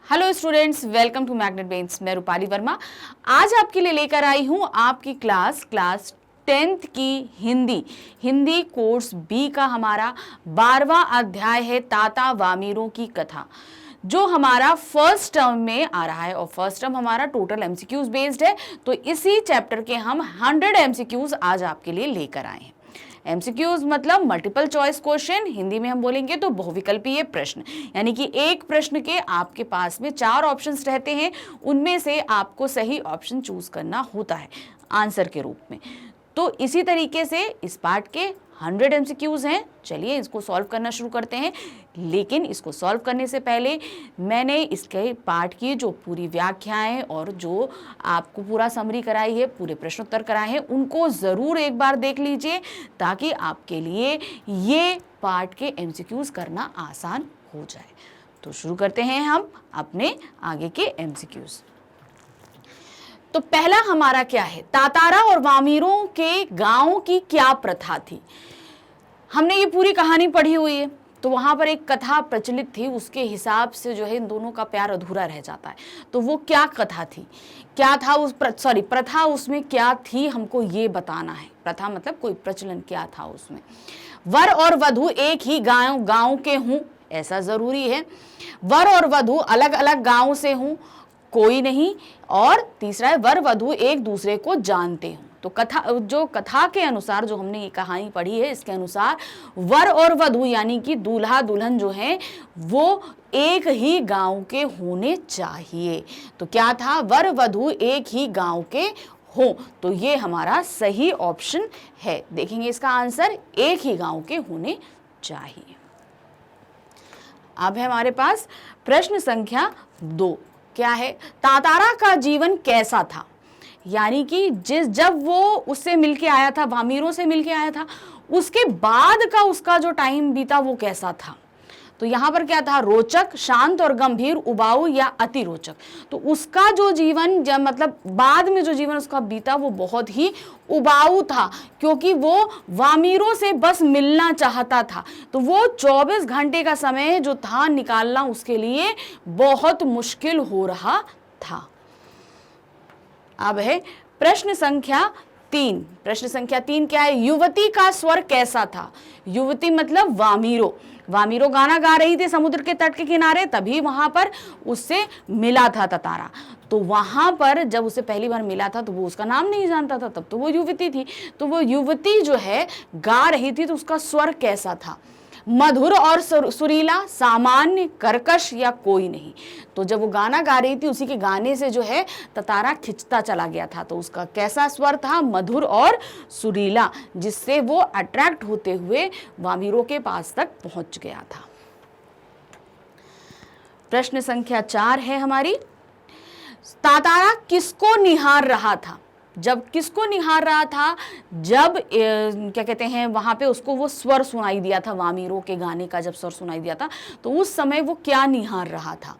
Hello students, welcome to magnet brains. मैं रूपाली वर्मा आज आपके लिए लेकर आई हूं आपकी क्लास 10th की हिंदी कोर्स बी का हमारा 12वां अध्याय है ताता वामीरों की कथा, जो हमारा फर्स्ट टर्म में आ रहा है। और फर्स्ट टर्म हमारा टोटल एमसीक्यूज बेस्ड है, तो इसी चैप्टर के हम 100 एमसीक्यूज आज आपके लिए लेकर आए हैं। एमसीक्यूज मतलब मल्टीपल चॉइस क्वेश्चन, हिंदी में हम बोलेंगे तो बहुविकल्पीय प्रश्न, यानी कि एक प्रश्न के आपके पास में 4 ऑप्शंस रहते हैं, उनमें से आपको सही ऑप्शन चूज करना होता है आंसर के रूप में। तो इसी तरीके से इस पार्ट के 100 एमसीक्यूज हैं। चलिए इसको सॉल्व करना शुरू करते हैं, लेकिन इसको सॉल्व करने से पहले मैंने इसके पार्ट की जो पूरी व्याख्याएं और जो आपको पूरा समरी कराई है, पूरे प्रश्नोत्तर कराए हैं, उनको ज़रूर एक बार देख लीजिए ताकि आपके लिए ये पार्ट के एमसीक्यूज करना आसान हो जाए। तो शुरू करते हैं हम अपने आगे के एमसीक्यूज। तो पहला हमारा क्या है, तातारा और वामीरों के गांव की क्या प्रथा थी। हमने ये पूरी कहानी पढ़ी हुई है, तो वहां पर एक कथा प्रचलित थी, उसके हिसाब से जो है इन दोनों का प्यार अधूरा रह जाता है। तो वो क्या कथा थी, क्या था प्रथा उसमें क्या थी, हमको ये बताना है। प्रथा मतलब कोई प्रचलन क्या था उसमें। वर और वधू एक ही गांव के हों ऐसा जरूरी है, वर और वधू अलग अलग गांव से हों कोई नहीं, और तीसरा है वर वधू एक दूसरे को जानते हो। तो कथा के अनुसार जो हमने ये कहानी पढ़ी है, इसके अनुसार वर और वधू यानी कि दूल्हा दुल्हन जो है वो एक ही गांव के होने चाहिए। तो क्या था, वर वधू एक ही गांव के हो, तो ये हमारा सही ऑप्शन है। देखेंगे इसका आंसर, एक ही गांव के होने चाहिए। अब है हमारे पास प्रश्न संख्या 2। क्या है, तातारा का जीवन कैसा था, यानी कि जब वो उससे मिलके आया था, वामीरों से मिलके आया था, उसके बाद का उसका जो टाइम बीता वो कैसा था। तो यहाँ पर क्या था, रोचक, शांत और गंभीर, उबाऊ या अति रोचक। तो उसका जो जीवन जब मतलब बाद में जो जीवन उसका बीता वो बहुत ही उबाऊ था, क्योंकि वो वामीरों से बस मिलना चाहता था। तो वो 24 घंटे का समय जो था निकालना उसके लिए बहुत मुश्किल हो रहा था। अब है प्रश्न संख्या 3। प्रश्न संख्या 3 क्या है, युवती का स्वर कैसा था। युवती मतलब वामीरो गाना गा रही थी समुद्र के तट के किनारे, तभी वहां पर उससे मिला था तातारा। तो वहां पर जब उसे पहली बार मिला था तो वो उसका नाम नहीं जानता था, तब तो वो युवती थी। तो वो युवती जो है गा रही थी, तो उसका स्वर कैसा था, मधुर और सुरीला, सामान्य, कर्कश या कोई नहीं। तो जब वो गाना गा रही थी, उसी के गाने से जो है तातारा खिंचता चला गया था। तो उसका कैसा स्वर था, मधुर और सुरीला, जिससे वो अट्रैक्ट होते हुए वामीरों के पास तक पहुंच गया था। प्रश्न संख्या 4 है हमारी, तातारा किसको निहार रहा था। जब किसको निहार रहा था, जब क्या कहते हैं वहां पे उसको वो स्वर सुनाई दिया था, वामीरों के गाने का जब स्वर सुनाई दिया था, तो उस समय वो क्या निहार रहा था,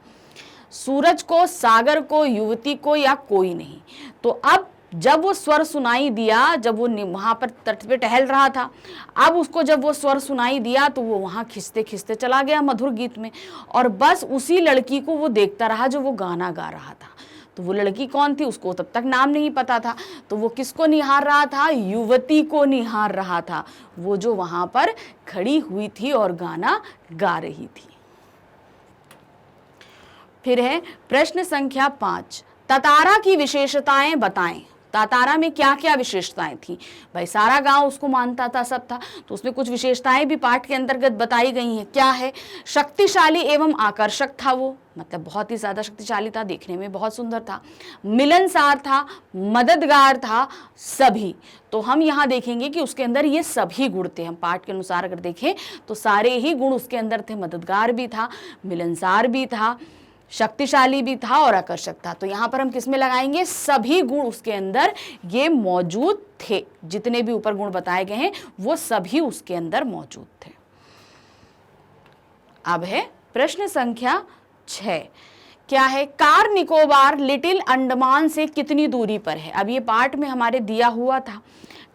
सूरज को, सागर को, युवती को या कोई नहीं। तो अब जब वो स्वर सुनाई दिया, जब वो वहां पर तट पे टहल रहा था, अब उसको जब वो स्वर सुनाई दिया तो वो वहां खिंचते खिंचते चला गया मधुर गीत में, और बस उसी लड़की को वो देखता रहा जो वो गाना गा रहा था। तो वो लड़की कौन थी, उसको तब तक नाम नहीं पता था। तो वो किसको निहार रहा था, युवती को निहार रहा था, वो जो वहां पर खड़ी हुई थी और गाना गा रही थी। फिर है प्रश्न संख्या 5, तातारा की विशेषताएं बताएं। तातारा में क्या क्या विशेषताएं थी। भाई सारा गांव उसको मानता था, सब था, तो उसमें कुछ विशेषताएं भी पाठ के अंतर्गत बताई गई हैं। क्या है, शक्तिशाली एवं आकर्षक था वो, मतलब बहुत ही ज्यादा शक्तिशाली था, देखने में बहुत सुंदर था, मिलनसार था, मददगार था, सभी। तो हम यहाँ देखेंगे कि उसके अंदर ये सभी गुण थे। हम पाठ के अनुसार अगर देखें तो सारे ही गुण उसके अंदर थे, मददगार भी था, मिलनसार भी था, शक्तिशाली भी था और आकर्षक था। तो यहाँ पर हम किसमें लगाएंगे, सभी गुण उसके अंदर ये मौजूद थे। जितने भी ऊपर गुण बताए गए हैं वो सभी उसके अंदर मौजूद थे। अब है प्रश्न संख्या 6। क्या है, कार निकोबार लिटिल अंडमान से कितनी दूरी पर है। अब ये पार्ट में हमारे दिया हुआ था,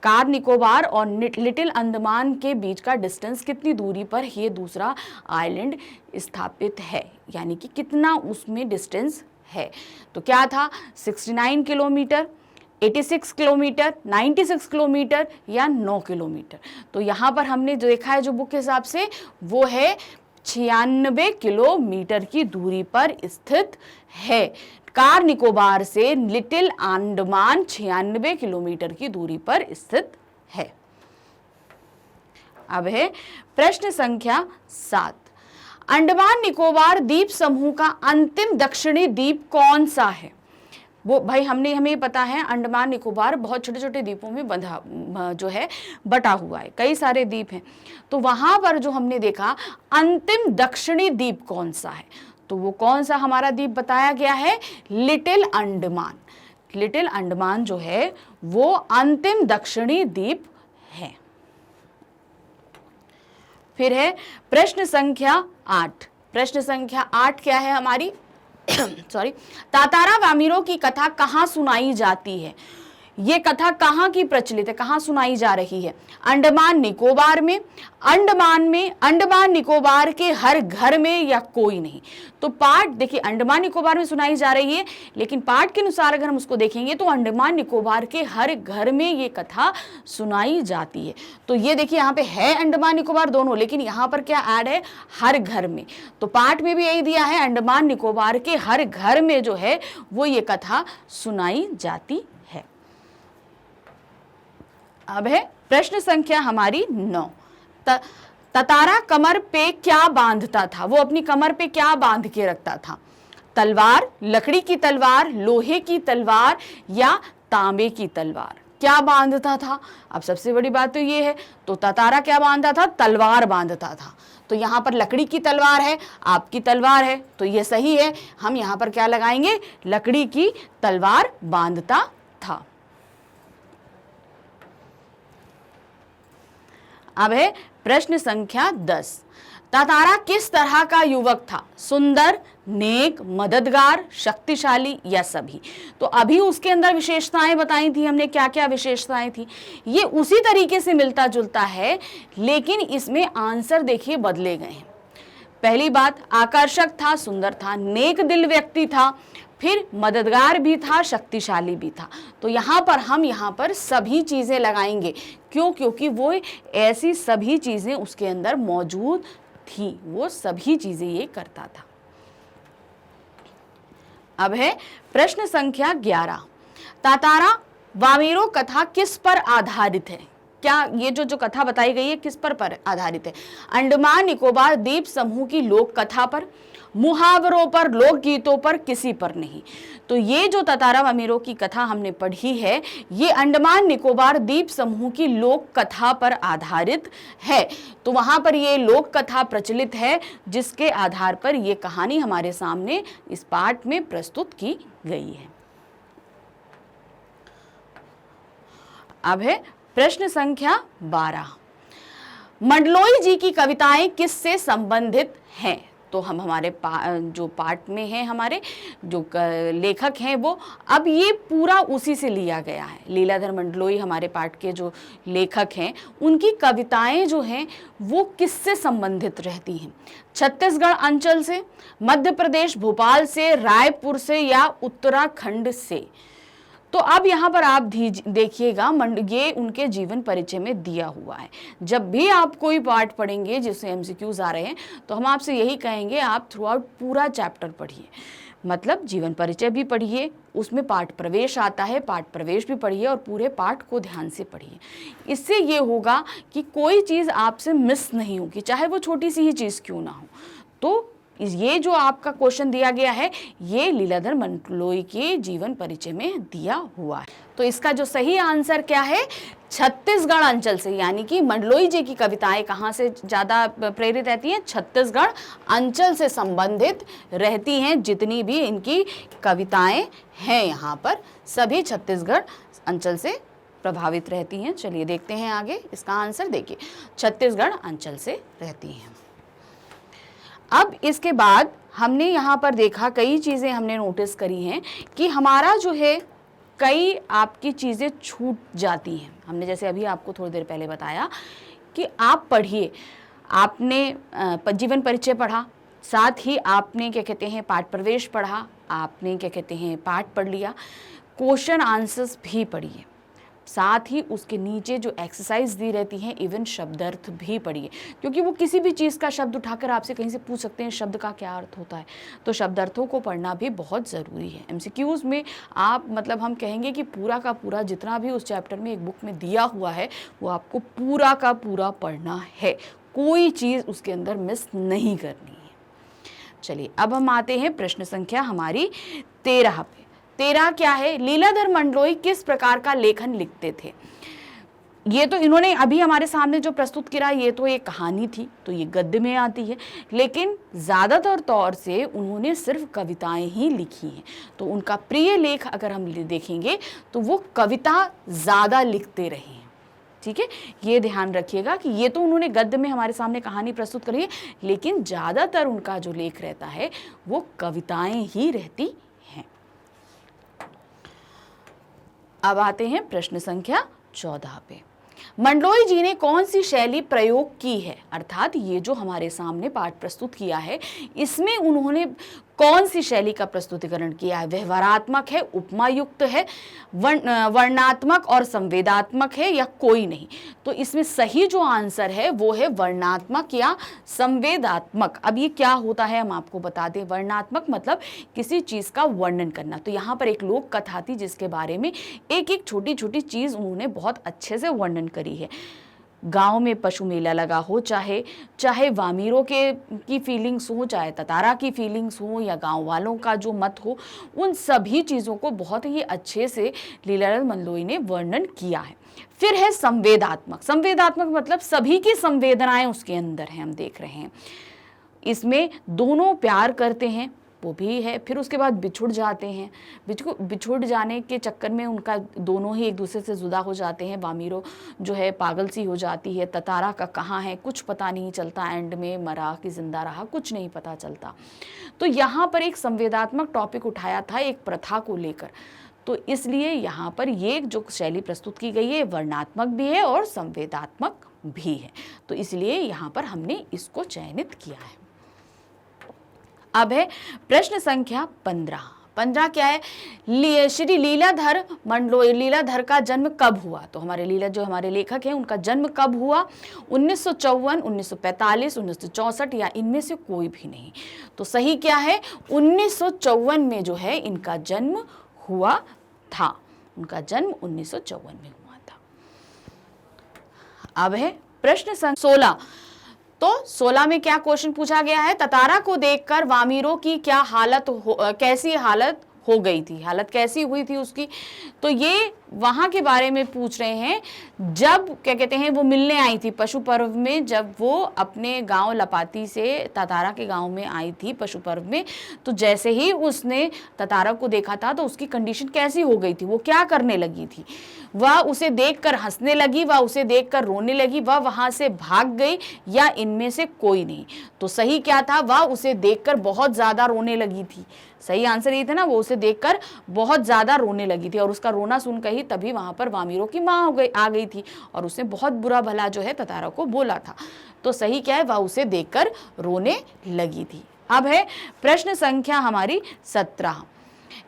कार निकोबार और लिटिल अंडमान के बीच का डिस्टेंस कितनी दूरी पर ये दूसरा आइलैंड स्थापित है, यानी कि कितना उसमें डिस्टेंस है। तो क्या था, 69 किलोमीटर, 86 किलोमीटर, 96 किलोमीटर या 9 किलोमीटर। तो यहाँ पर हमने जो देखा है जो बुक के हिसाब से वो है 96 किलोमीटर की दूरी पर स्थित है। कार निकोबार से लिटिल अंडमान 96 किलोमीटर की दूरी पर स्थित है। अब है प्रश्न संख्या 7। अंडमान निकोबार द्वीप समूह का अंतिम दक्षिणी द्वीप कौन सा है? वो भाई हमें पता है अंडमान निकोबार बहुत छोटे छोटे द्वीपों में बटा हुआ है, कई सारे द्वीप हैं। तो वहां पर जो हमने देखा अंतिम दक्षिणी द्वीप कौन सा है, तो वो कौन सा हमारा द्वीप बताया गया है, लिटिल अंडमान। लिटिल अंडमान जो है वो अंतिम दक्षिणी द्वीप है। फिर है प्रश्न संख्या 8। प्रश्न संख्या 8 क्या है हमारी सॉरी, तातारा वामिरों की कथा कहाँ सुनाई जाती है? ये कथा कहाँ की प्रचलित है, कहाँ सुनाई जा रही है? अंडमान निकोबार में, अंडमान निकोबार के हर घर में या कोई नहीं। तो पाठ देखिए अंडमान निकोबार में सुनाई जा रही है, लेकिन पाठ के अनुसार अगर हम उसको देखेंगे तो अंडमान निकोबार के हर घर में ये कथा सुनाई जाती है। तो ये देखिए यहाँ पे है अंडमान निकोबार दोनों, लेकिन यहाँ पर क्या ऐड है, हर घर में। तो पाठ में भी यही दिया है, अंडमान निकोबार के हर घर में जो है वो ये कथा सुनाई जाती है। अब है प्रश्न संख्या हमारी 9। तातारा कमर पे क्या बांधता था? वो अपनी कमर पे क्या बांध के रखता था? तलवार, लकड़ी की तलवार, लोहे की तलवार या तांबे की तलवार? क्या बांधता था? अब सबसे बड़ी बात तो ये है, तो तातारा क्या बांधता था, तलवार बांधता था। तो यहाँ पर लकड़ी की तलवार है, आपकी तलवार है, तो ये सही है। हम यहाँ पर क्या लगाएंगे, लकड़ी की तलवार बांधता था। अब है प्रश्न संख्या 10। तातारा किस तरह का युवक था? सुंदर, नेक, मददगार, शक्तिशाली या सभी? तो अभी उसके अंदर विशेषताएं बताई थी हमने, क्या क्या विशेषताएं थी, ये उसी तरीके से मिलता जुलता है, लेकिन इसमें आंसर देखिए बदले गए हैं। पहली बात, आकर्षक था, सुंदर था, नेक दिल व्यक्ति था, फिर मददगार भी था, शक्तिशाली भी था। तो यहाँ पर सभी चीज़ें लगाएंगे। क्यों? क्योंकि वो ऐसी सभी चीज़ें उसके अंदर मौजूद थी, वो सभी चीज़ें ये करता था। अब है प्रश्न संख्या 11। तातारा वामेरो कथा किस पर आधारित है? क्या ये जो कथा बताई गई है किस पर आधारित है? अंडमान निकोबार द्वीप समूह की लोक कथा पर, मुहावरों पर, लोकगीतों पर, किसी पर नहीं। तो ये जो तातारा वामेरो की कथा हमने पढ़ी है ये अंडमान निकोबार द्वीप समूह की लोक कथा पर आधारित है। तो वहां पर ये लोक कथा प्रचलित है जिसके आधार पर ये कहानी हमारे सामने इस पाठ में प्रस्तुत की गई है। अब है प्रश्न संख्या 12। मंडलोई जी की कविताएं किससे संबंधित हैं? तो हम हमारे जो पाठ में हैं, हमारे जो लेखक हैं वो, अब ये पूरा उसी से लिया गया है। लीलाधर मंडलोई हमारे पाठ के जो लेखक हैं उनकी कविताएं जो हैं वो किससे संबंधित रहती हैं? छत्तीसगढ़ अंचल से, मध्य प्रदेश भोपाल से, रायपुर से या उत्तराखंड से? तो अब यहाँ पर आप देखिएगा ये उनके जीवन परिचय में दिया हुआ है। जब भी आप कोई पाठ पढ़ेंगे जिससे एमसीक्यूज आ रहे हैं तो हम आपसे यही कहेंगे आप थ्रू आउट पूरा चैप्टर पढ़िए, मतलब जीवन परिचय भी पढ़िए, उसमें पाठ प्रवेश आता है, पाठ प्रवेश भी पढ़िए और पूरे पाठ को ध्यान से पढ़िए। इससे ये होगा कि कोई चीज़ आपसे मिस नहीं होगी, चाहे वो छोटी सी ही चीज़ क्यों ना हो। तो ये जो आपका क्वेश्चन दिया गया है ये लीलाधर मंडलोई के जीवन परिचय में दिया हुआ है। तो इसका जो सही आंसर क्या है? छत्तीसगढ़ अंचल से, यानी कि मंडलोई जी की कविताएं कहाँ से ज़्यादा प्रेरित रहती हैं? छत्तीसगढ़ अंचल से संबंधित रहती हैं। जितनी भी इनकी कविताएं हैं यहाँ पर सभी छत्तीसगढ़ अंचल से प्रभावित रहती हैं। चलिए देखते हैं आगे इसका आंसर। देखिए छत्तीसगढ़ अंचल से रहती हैं। अब इसके बाद हमने यहाँ पर देखा, कई चीज़ें हमने नोटिस करी हैं कि हमारा जो है कई आपकी चीज़ें छूट जाती हैं। हमने जैसे अभी आपको थोड़ी देर पहले बताया कि आप पढ़िए, आपने जीवन परिचय पढ़ा, साथ ही आपने क्या कहते हैं पाठ प्रवेश पढ़ा, आपने क्या कहते हैं पाठ पढ़ लिया, क्वेश्चन आंसर्स भी पढ़िए, साथ ही उसके नीचे जो एक्सरसाइज दी रहती हैं इवन शब्दार्थ भी पढ़िए, क्योंकि वो किसी भी चीज़ का शब्द उठाकर आपसे कहीं से पूछ सकते हैं शब्द का क्या अर्थ होता है, तो शब्दार्थों को पढ़ना भी बहुत ज़रूरी है। एमसीक्यूज़ में आप मतलब हम कहेंगे कि पूरा का पूरा जितना भी उस चैप्टर में एक बुक में दिया हुआ है वो आपको पूरा का पूरा पढ़ना है, कोई चीज़ उसके अंदर मिस नहीं करनी है। चलिए अब हम आते हैं प्रश्न संख्या हमारी 13 पे। 13 क्या है? लीलाधर मंडलोई किस प्रकार का लेखन लिखते थे? ये तो इन्होंने अभी हमारे सामने जो प्रस्तुत किया ये तो एक कहानी थी, तो ये गद्य में आती है, लेकिन ज़्यादातर तौर से उन्होंने सिर्फ कविताएं ही लिखी हैं। तो उनका प्रिय लेख अगर हम देखेंगे तो वो कविता ज़्यादा लिखते रहे हैं। ठीक है, ये ध्यान रखिएगा कि ये तो उन्होंने गद्य में हमारे सामने कहानी प्रस्तुत करी है, लेकिन ज़्यादातर उनका जो लेख रहता है वो कविताएं ही रहती हैं। अब आते हैं प्रश्न संख्या 14 पे। मंडलोई जी ने कौन सी शैली प्रयोग की है? अर्थात ये जो हमारे सामने पाठ प्रस्तुत किया है इसमें उन्होंने कौन सी शैली का प्रस्तुतिकरण किया है? व्यवहारात्मक है, उपमायुक्त है, वर्णात्मक और संवेदात्मक है, या कोई नहीं? तो इसमें सही जो आंसर है वो है वर्णात्मक या संवेदात्मक। अब ये क्या होता है हम आपको बता दें। वर्णात्मक मतलब किसी चीज़ का वर्णन करना। तो यहाँ पर एक लोक कथा थी जिसके बारे में एक एक छोटी छोटी चीज़ उन्होंने बहुत अच्छे से वर्णन करी है। गांव में पशु मेला लगा हो, चाहे वामीरों की फीलिंग्स हो, चाहे ततारा की फीलिंग्स हो, या गांव वालों का जो मत हो, उन सभी चीज़ों को बहुत ही अच्छे से लीलाधर मंडलोई ने वर्णन किया है। फिर है संवेदात्मक। संवेदात्मक मतलब सभी की संवेदनाएं उसके अंदर हैं, हम देख रहे हैं। इसमें दोनों प्यार करते हैं वो भी है, फिर उसके बाद बिछुड़ जाते हैं। बिछुड़ जाने के चक्कर में उनका दोनों ही एक दूसरे से जुदा हो जाते हैं। वामीरो जो है पागल सी हो जाती है, ततारा का कहाँ है कुछ पता नहीं चलता, एंड में मरा कि जिंदा रहा कुछ नहीं पता चलता। तो यहाँ पर एक संवेदात्मक टॉपिक उठाया था एक प्रथा को लेकर, तो इसलिए यहाँ पर ये जो शैली प्रस्तुत की गई है वर्णात्मक भी है और संवेदात्मक भी है, तो इसलिए यहाँ पर हमने इसको चयनित किया है। अब है प्रश्न संख्या 15। 15 क्या है? श्री लीलाधर मंडलोई, लीलाधर का जन्म कब हुआ? तो हमारे लेखक हैं उनका जन्म कब हुआ? 1954, 1945, 1964 या इनमें से कोई भी नहीं। तो सही क्या है? 1954 में जो है इनका जन्म हुआ था। उनका जन्म 1954 में हुआ था। अब है प्रश्न संख्या 16। तो 16 में क्या क्वेश्चन पूछा गया है? ततारा को देखकर वामीरों की कैसी हालत हो गई थी, हालत कैसी हुई थी उसकी? तो ये वहाँ के बारे में पूछ रहे हैं। जब क्या कहते हैं वो मिलने आई थी पशु पर्व में, जब वो अपने गांव लपाती से ततारा के गांव में आई थी पशु पर्व में, तो जैसे ही उसने ततारा को देखा था तो उसकी कंडीशन कैसी हो गई थी, वो क्या करने लगी थी? वह उसे देखकर हंसने लगी, वह उसे देखकर रोने लगी, वह वहां से भाग गई, या इनमें से कोई नहीं? तो सही क्या था? वह उसे देखकर बहुत ज्यादा रोने लगी थी। सही आंसर ये था ना, वो उसे देखकर बहुत ज्यादा रोने लगी थी और उसका रोना सुनकर ही तभी वहां पर वामीरों की माँ आ गई थी और उसने बहुत बुरा भला जो है ततारा को बोला था। तो सही क्या है? वह उसे देखकर रोने लगी थी। अब है प्रश्न संख्या हमारी 17।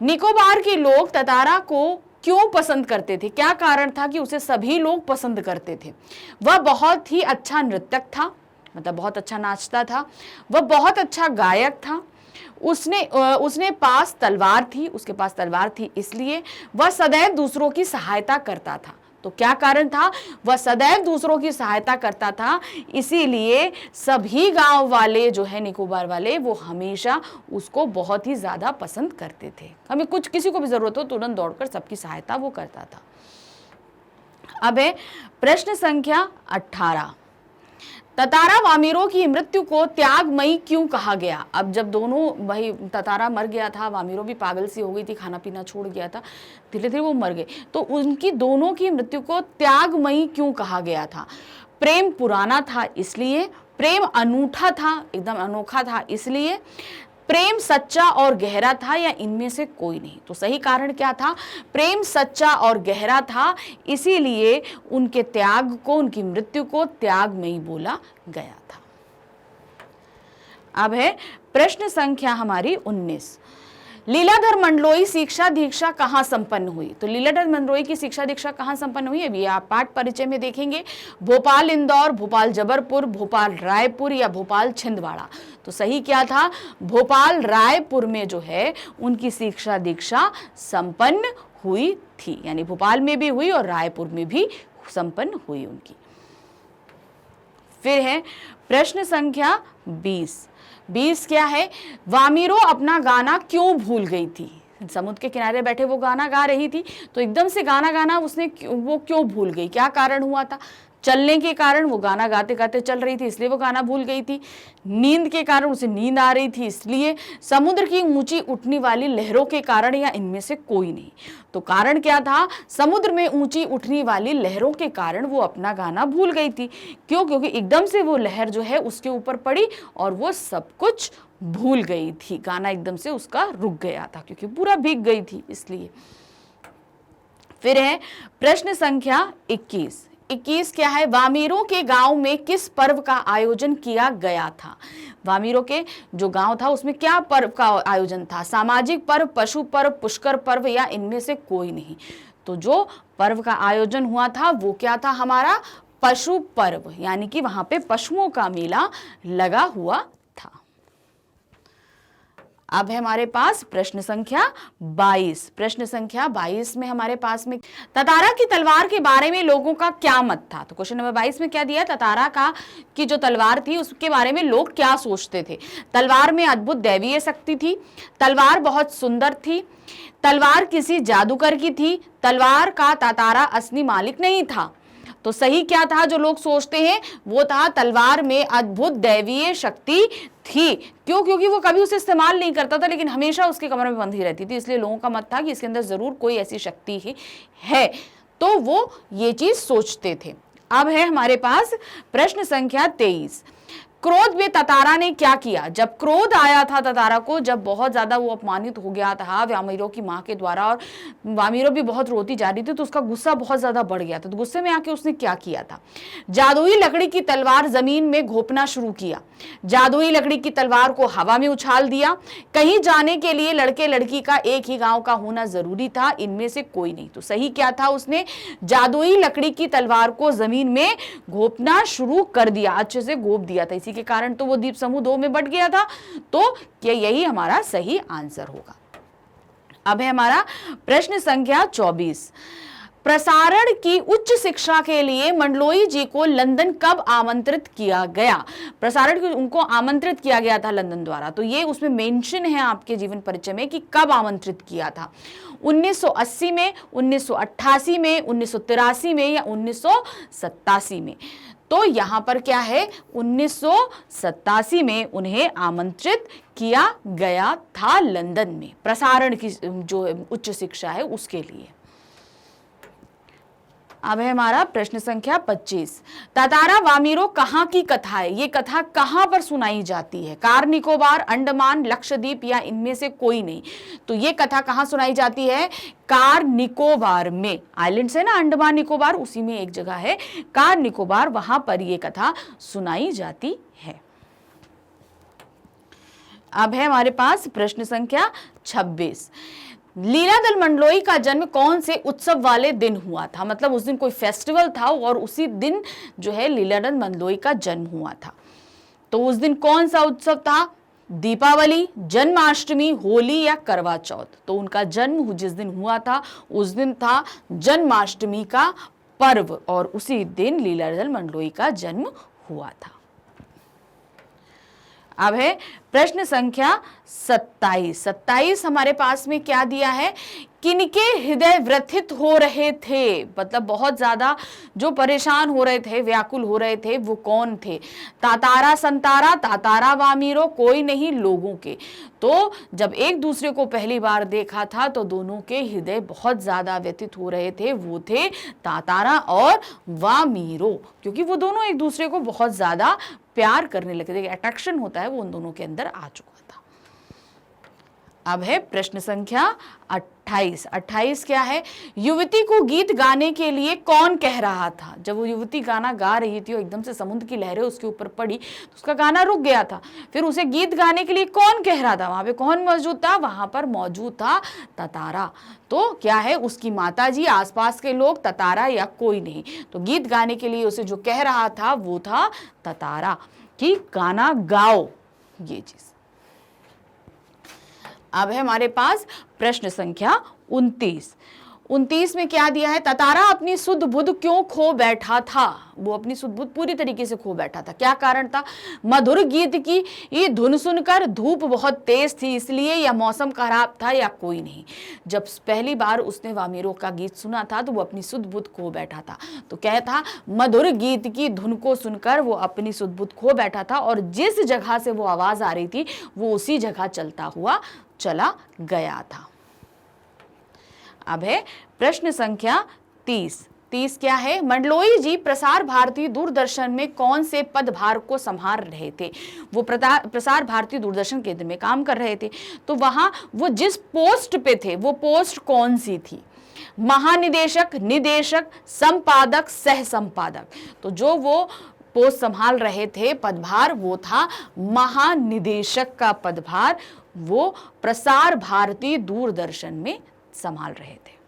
निकोबार के लोग ततारा को क्यों पसंद करते थे? क्या कारण था कि उसे सभी लोग पसंद करते थे? वह बहुत ही अच्छा नृत्यक था, मतलब बहुत अच्छा नाचता था। वह बहुत अच्छा गायक था। उसके पास तलवार थी, इसलिए वह सदैव दूसरों की सहायता करता था। तो क्या कारण था? वह सदैव दूसरों की सहायता करता था, इसीलिए सभी गांव वाले जो है निकोबार वाले वो हमेशा उसको बहुत ही ज्यादा पसंद करते थे। हमें किसी को भी जरूरत हो तुरंत दौड़कर सबकी सहायता वो करता था। अब है प्रश्न संख्या 18। ततारा वामीरों की मृत्यु को त्यागमयी क्यों कहा गया? अब जब दोनों भाई ततारा मर गया था, वामीरों भी पागल सी हो गई थी, खाना पीना छोड़ गया था, धीरे धीरे वो मर गए, तो उनकी दोनों की मृत्यु को त्यागमयी क्यों कहा गया था? प्रेम पुराना था इसलिए, प्रेम अनूठा था, एकदम अनोखा था इसलिए, प्रेम सच्चा और गहरा था या इनमें से कोई नहीं? तो सही कारण क्या था? प्रेम सच्चा और गहरा था, इसीलिए उनके त्याग को, उनकी मृत्यु को त्याग में ही बोला गया था। अब है प्रश्न संख्या हमारी 19। लीलाधर मंडलोई शिक्षा दीक्षा कहाँ संपन्न हुई? तो लीलाधर मंडलोई की शिक्षा दीक्षा कहाँ संपन्न हुई? अभी आप पाठ परिचय में देखेंगे, भोपाल इंदौर, भोपाल जबलपुर, भोपाल रायपुर या भोपाल छिंदवाड़ा। तो सही क्या था? भोपाल रायपुर में जो है उनकी शिक्षा दीक्षा संपन्न हुई थी, यानी भोपाल में भी हुई और रायपुर में भी संपन्न हुई उनकी। फिर है प्रश्न संख्या 20। 20 क्या है? वामीरो अपना गाना क्यों भूल गई थी? समुद्र के किनारे बैठे वो गाना गा रही थी, तो एकदम से गाना गाना वो क्यों भूल गई? क्या कारण हुआ था? चलने के कारण, वो गाना गाते गाते चल रही थी इसलिए वो गाना भूल गई थी। नींद के कारण, उसे नींद आ रही थी इसलिए। समुद्र की ऊंची उठने वाली लहरों के कारण या इनमें से कोई नहीं? तो कारण क्या था? समुद्र में ऊंची उठने वाली लहरों के कारण वो अपना गाना भूल गई थी। क्यों? क्योंकि एकदम से वो लहर जो है उसके ऊपर पड़ी और वो सब कुछ भूल गई थी। गाना एकदम से उसका रुक गया था क्योंकि पूरा भीग गई थी इसलिए। फिर है प्रश्न संख्या 21। 21 क्या है? वामीरों के गांव में किस पर्व का आयोजन किया गया था? वामीरों के जो गांव था उसमें क्या पर्व का आयोजन था? सामाजिक पर्व, पशु पर्व, पुष्कर पर्व या इनमें से कोई नहीं? तो जो पर्व का आयोजन हुआ था वो क्या था? हमारा पशु पर्व, यानी कि वहां पे पशुओं का मेला लगा हुआ था। अब है हमारे पास प्रश्न संख्या 22। प्रश्न संख्या 22 में हमारे पास में ततारा की तलवार के बारे में लोगों का क्या मत था? तो क्वेश्चन नंबर 22 में क्या दिया? ततारा की जो तलवार थी उसके बारे में लोग क्या सोचते थे? तलवार में अद्भुत दैवीय शक्ति थी, तलवार बहुत सुंदर थी, तलवार किसी जादूगर की थी, तलवार का ततारा असली मालिक नहीं था। तो सही क्या था जो लोग सोचते हैं? वो था तलवार में अद्भुत दैवीय शक्ति थी। क्यों? क्योंकि वो कभी उसे इस्तेमाल नहीं करता था लेकिन हमेशा उसके कमरे में बंधी रहती थी, इसलिए लोगों का मत था कि इसके अंदर जरूर कोई ऐसी शक्ति ही है, तो वो ये चीज सोचते थे। अब है हमारे पास प्रश्न संख्या 23। क्रोध में ततारा ने क्या किया? जब क्रोध आया था ततारा को, जब बहुत ज्यादा वो अपमानित हो गया था वामीरो की माँ के द्वारा और वामीरो भी बहुत रोती जा रही थी, तो उसका गुस्सा बहुत ज्यादा बढ़ गया था। तो गुस्से में आके उसने क्या किया था? जादुई लकड़ी की तलवार जमीन में घोंपना शुरू किया, जादुई लकड़ी की तलवार को हवा में उछाल दिया। कहीं जाने के लिए लड़के लड़की का एक ही गांव का होना जरूरी था, इनमें से कोई नहीं? तो सही क्या था? उसने जादुई लकड़ी की तलवार को जमीन में घोंपना शुरू कर दिया, अच्छे से घोंप दिया था, के कारण तो वो द्वीप समूह 2 में बट गया था। तो क्या यही हमारा सही आंसर होगा? अब है हमारा प्रश्न संख्या 24। प्रसारण की उच्च शिक्षा के लिए मंडलोई जी को लंदन कब आमंत्रित किया गया? प्रसारण उनको आमंत्रित किया गया था लंदन द्वारा, तो ये उसमें मेंशन है आपके जीवन परिचय में कि कब आमंत्रित किया था। 1980 में, 1988 में, 1983 में या 1987 में? तो यहां पर क्या है? 1987 में उन्हें आमंत्रित किया गया था लंदन में, प्रसारण की जो उच्च शिक्षा है उसके लिए। अब है हमारा प्रश्न संख्या 25। ततारा वामीरो कहाँ की कथा है? ये कथा कहाँ पर सुनाई जाती है? कार निकोबार, अंडमान, लक्षद्वीप या इनमें से कोई नहीं? तो ये कथा कहाँ सुनाई जाती है? कार निकोबार में। आइलैंड्स है ना अंडमान निकोबार, उसी में एक जगह है कार निकोबार, वहां पर ये कथा सुनाई जाती है। अब है हमारे पास प्रश्न संख्या 26। लीलाधर मंडलोई का जन्म कौन से उत्सव वाले दिन हुआ था? मतलब उस दिन कोई फेस्टिवल था और उसी दिन जो है लीलाधर मंडलोई का जन्म हुआ था। तो उस दिन कौन सा उत्सव था? दीपावली, जन्माष्टमी, होली या करवा चौथ? तो उनका जन्म जिस दिन हुआ था उस दिन था जन्माष्टमी का पर्व और उसी दिन लीलाधर मंडलोई का जन्म हुआ था। अब है प्रश्न संख्या 27। 27 हमारे पास में क्या दिया है? किनके हृदय व्यथित हो रहे थे? मतलब बहुत ज्यादा जो परेशान हो रहे थे, व्याकुल हो रहे थे, वो कौन थे? तातारा संतारा, तातारा वामीरो, कोई नहीं, लोगों के। तो जब एक दूसरे को पहली बार देखा था तो दोनों के हृदय बहुत ज्यादा व्यथित हो रहे थे, वो थे तातारा और वामीरो, क्योंकि वो दोनों एक दूसरे को बहुत ज्यादा प्यार करने लगे थे, अट्रैक्शन होता है वो उन दोनों के अंदर आ चुका था। अब है प्रश्न संख्या 28। 28 क्या है? युवती को गीत गाने के लिए कौन कह रहा था? जब वो युवती गाना गा रही थी और एकदम से समुद्र की लहरें उसके ऊपर पड़ी तो उसका गाना रुक गया था। फिर उसे गीत गाने के लिए कौन कह रहा था? वहां पे कौन मौजूद था? वहां पर मौजूद था ततारा। तो क्या है? उसकी माताजी, आसपास के लोग, ततारा या कोई नहीं। तो गीत गाने के लिए उसे जो कह रहा था वो था ततारा कि गाना गाओ, ये चीज। अब है हमारे पास प्रश्न संख्या 29। 29 में क्या दिया है? ततारा अपनी सुध बुध क्यों खो बैठा था? वो अपनी सुध बुध पूरी तरीके से खो बैठा था। क्या कारण था? मधुर गीत की ये धुन सुनकर धूप बहुत तेज थी इसलिए, या मौसम खराब था, या कोई नहीं। जब पहली बार उसने वामीरो का गीत सुना था तो वो अपनी सुध बुध खो बैठा था। तो क्या था? मधुर गीत की धुन को सुनकर वो अपनी सुध बुध खो बैठा था और जिस जगह से वो आवाज आ रही थी वो उसी जगह चलता हुआ चला गया था। अब है प्रश्न संख्या 30। 30 क्या है? मंडलोई जी प्रसार भारती दूरदर्शन में कौन से पदभार को संभाल रहे थे? वो प्रसार भारती दूरदर्शन केंद्र में काम कर रहे थे। तो वहां वो जिस पोस्ट पे थे वो पोस्ट कौन सी थी? महानिदेशक, निदेशक, संपादक, सह संपादक। तो जो वो पोस्ट संभाल रहे थे पदभार वो था महानिदेशक का पदभार, वो प्रसार भारती दूरदर्शन में संभाल रहे थे।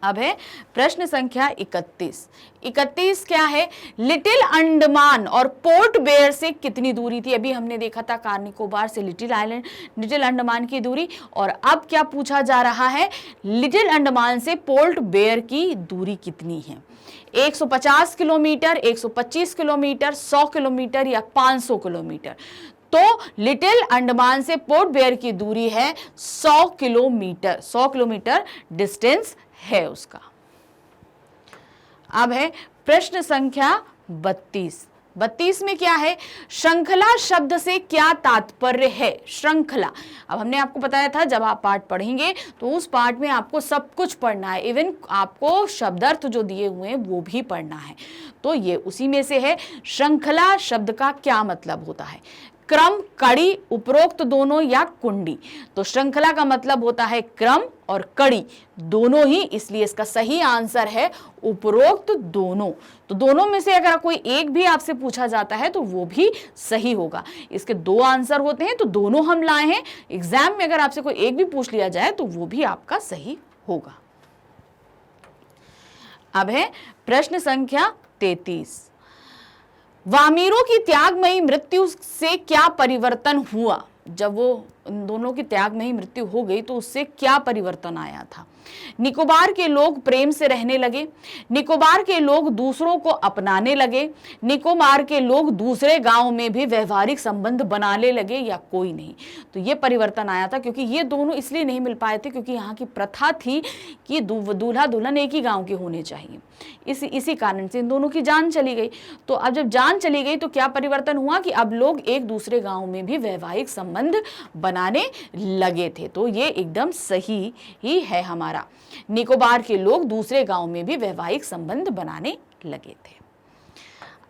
अब है प्रश्न संख्या 31। 31 क्या है? लिटिल अंडमान और पोर्ट ब्लेयर से कितनी दूरी थी? अभी हमने देखा था कार निकोबार से लिटिल अंडमान की दूरी, और अब क्या पूछा जा रहा है? लिटिल अंडमान से पोर्ट ब्लेयर की दूरी कितनी है? 150 किलोमीटर, 125 किलोमीटर, 100 किलोमीटर या 500 किलोमीटर? तो लिटिल अंडमान से पोर्ट ब्लेयर की दूरी है 100 किलोमीटर। 100 किलोमीटर डिस्टेंस है उसका। अब है प्रश्न संख्या 32। 32 में क्या है? श्रृंखला शब्द से क्या तात्पर्य है? श्रृंखला, अब हमने आपको बताया था जब आप पाठ पढ़ेंगे तो उस पाठ में आपको सब कुछ पढ़ना है, इवन आपको शब्दार्थ जो दिए हुए हैं वो भी पढ़ना है। तो ये उसी में से है। श्रृंखला शब्द का क्या मतलब होता है? क्रम, कड़ी, उपरोक्त दोनों या कुंडी? तो श्रृंखला का मतलब होता है क्रम और कड़ी दोनों ही, इसलिए इसका सही आंसर है उपरोक्त दोनों। तो दोनों में से अगर कोई एक भी आपसे पूछा जाता है तो वो भी सही होगा। इसके दो आंसर होते हैं तो दोनों हम लाए हैं। एग्जाम में अगर आपसे कोई एक भी पूछ लिया जाए तो वो भी आपका सही होगा। अब है प्रश्न संख्या 33। वामीरो की त्यागमयी मृत्यु से क्या परिवर्तन हुआ? जब वो उन दोनों की त्यागमयी मृत्यु हो गई तो उससे क्या परिवर्तन आया था? निकोबार के लोग प्रेम से रहने लगे, निकोबार के लोग दूसरों को अपनाने लगे, निकोबार के लोग दूसरे गांव में भी व्यवहारिक संबंध बनाने लगे, या कोई नहीं? तो ये परिवर्तन आया था क्योंकि ये दोनों इसलिए नहीं मिल पाए थे क्योंकि यहाँ की प्रथा थी कि दूल्हा दुल्हन एक ही गांव के होने चाहिए। इसी कारण से इन दोनों की जान चली गई। तो अब जब जान चली गई तो क्या परिवर्तन हुआ कि अब लोग एक दूसरे गांव में भी वैवाहिक संबंध बनाने लगे थे। तो ये एकदम सही ही है हमारा। निकोबार के लोग दूसरे गांव में भी वैवाहिक संबंध बनाने लगे थे।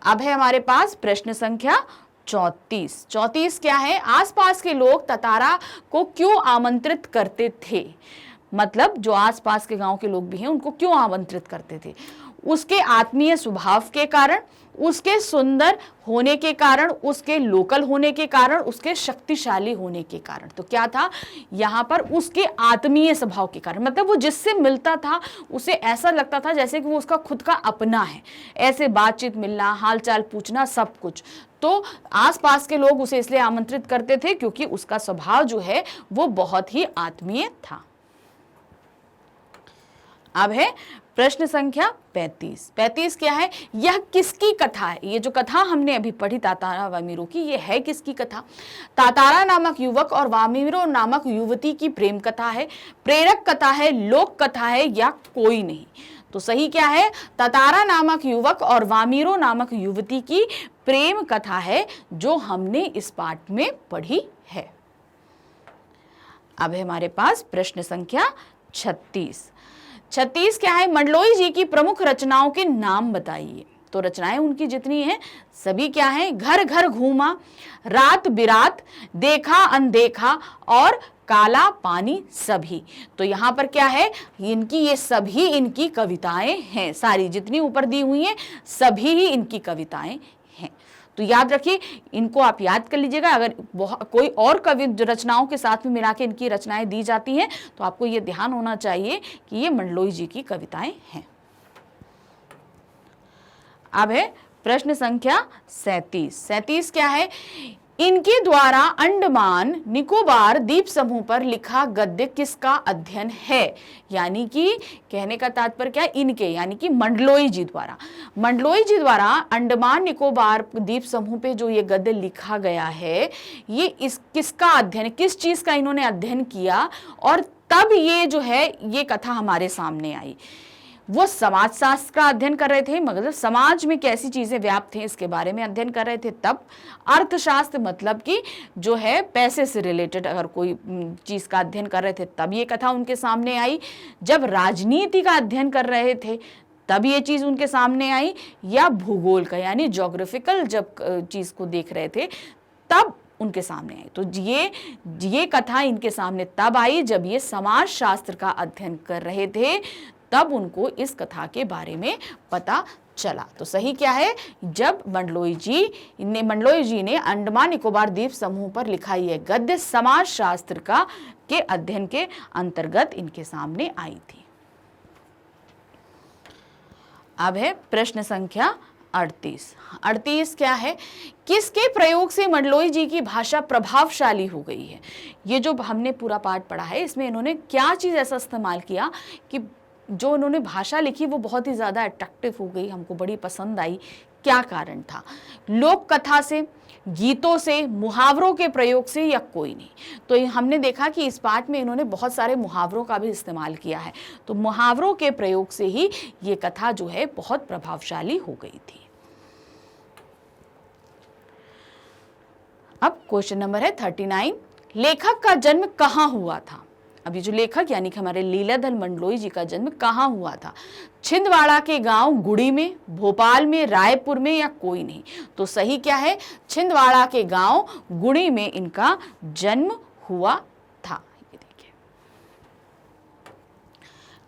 अब है हमारे पास प्रश्न संख्या 34। 34 क्या है? आसपास के लोग ततारा को क्यों आमंत्रित करते थे? मतलब जो आसपास के गांव के लोग भी हैं उनको क्यों आमंत्रित करते थे? उसके आत्मीय स्वभाव के कारण, उसके सुंदर होने के कारण, उसके लोकल होने के कारण, उसके शक्तिशाली होने के कारण। तो क्या था यहाँ पर? उसके आत्मीय स्वभाव के कारण, मतलब वो जिससे मिलता था उसे ऐसा लगता था जैसे कि वो उसका खुद का अपना है। ऐसे बातचीत, मिलना, हालचाल पूछना, सब कुछ। तो आसपास के लोग उसे इसलिए आमंत्रित करते थे क्योंकि उसका स्वभाव जो है वो बहुत ही आत्मीय था। अब है प्रश्न संख्या 35। 35 क्या है? यह किसकी कथा है? ये जो कथा हमने अभी पढ़ी तातारा वामीरो की, ये है किसकी कथा? तातारा नामक युवक और वामीरो नामक युवती की प्रेम कथा है, प्रेरक कथा है, लोक कथा है, या कोई नहीं? तो सही क्या है? तातारा नामक युवक और वामीरो नामक युवती की प्रेम कथा है जो हमने इस पाठ में पढ़ी है। अब है हमारे पास प्रश्न संख्या 36। 36 क्या है? मंडलोई जी की प्रमुख रचनाओं के नाम बताइए। तो रचनाएं उनकी जितनी हैं सभी क्या हैं, घर घर घूमा, रात बिरात, देखा अनदेखा और काला पानी सभी। तो यहाँ पर क्या है, इनकी ये सभी इनकी कविताएं हैं, सारी जितनी ऊपर दी हुई हैं सभी ही इनकी कविताएं हैं। तो याद रखिए, इनको आप याद कर लीजिएगा। अगर कोई और कवि रचनाओं के साथ में मिला के इनकी रचनाएं दी जाती हैं तो आपको ये ध्यान होना चाहिए कि ये मंडलोई जी की कविताएं हैं। अब है प्रश्न संख्या 37। 37 क्या है, इनके द्वारा अंडमान निकोबार द्वीप समूह पर लिखा गद्य किसका अध्ययन है। यानी कि कहने का तात्पर्य क्या है, इनके यानी कि मंडलोई जी द्वारा, मंडलोई जी द्वारा अंडमान निकोबार द्वीप समूह पे जो ये गद्य लिखा गया है, ये इस किसका अध्ययन, किस चीज का इन्होंने अध्ययन किया और तब ये जो है ये कथा हमारे सामने आई। वो समाज शास्त्र का अध्ययन कर रहे थे, मतलब समाज में कैसी चीजें व्याप्त हैं इसके बारे में अध्ययन कर रहे थे। तब अर्थशास्त्र मतलब कि जो है पैसे से रिलेटेड अगर कोई चीज का अध्ययन कर रहे थे तब ये कथा उनके सामने आई। जब राजनीति का अध्ययन कर रहे थे तब ये चीज उनके सामने आई, या भूगोल का यानी ज्योग्राफिकल जब चीज को देख रहे थे तब उनके सामने आई। तो ये कथा इनके सामने तब आई जब ये समाज शास्त्र का अध्ययन कर रहे थे, तब उनको इस कथा के बारे में पता चला। तो सही क्या है, जब मंडलोई जी ने अंडमान निकोबार द्वीप समूह पर लिखा यह गद्य समाज शास्त्र का के अध्ययन के अंतर्गत इनके सामने आई थी। अब है प्रश्न संख्या 38। 38 क्या है, किसके प्रयोग से मंडलोई जी की भाषा प्रभावशाली हो गई है। ये जो हमने पूरा पाठ पढ़ा है इसमें इन्होंने क्या चीज ऐसा इस्तेमाल किया कि जो उन्होंने भाषा लिखी वो बहुत ही ज़्यादा अट्रैक्टिव हो गई, हमको बड़ी पसंद आई। क्या कारण था, लोक कथा से, गीतों से, मुहावरों के प्रयोग से, या कोई नहीं। तो हमने देखा कि इस पाठ में इन्होंने बहुत सारे मुहावरों का भी इस्तेमाल किया है, तो मुहावरों के प्रयोग से ही ये कथा जो है बहुत प्रभावशाली हो गई थी। अब क्वेश्चन नंबर है 39, लेखक का जन्म कहाँ हुआ था। अभी जो लेखक यानी कि हमारे लीलाधर मंडलोई जी का जन्म कहाँ हुआ था, छिंदवाड़ा के गांव गुड़ी में, भोपाल में, रायपुर में, या कोई नहीं। तो सही क्या है, छिंदवाड़ा के गांव गुड़ी में इनका जन्म हुआ था। ये देखिए।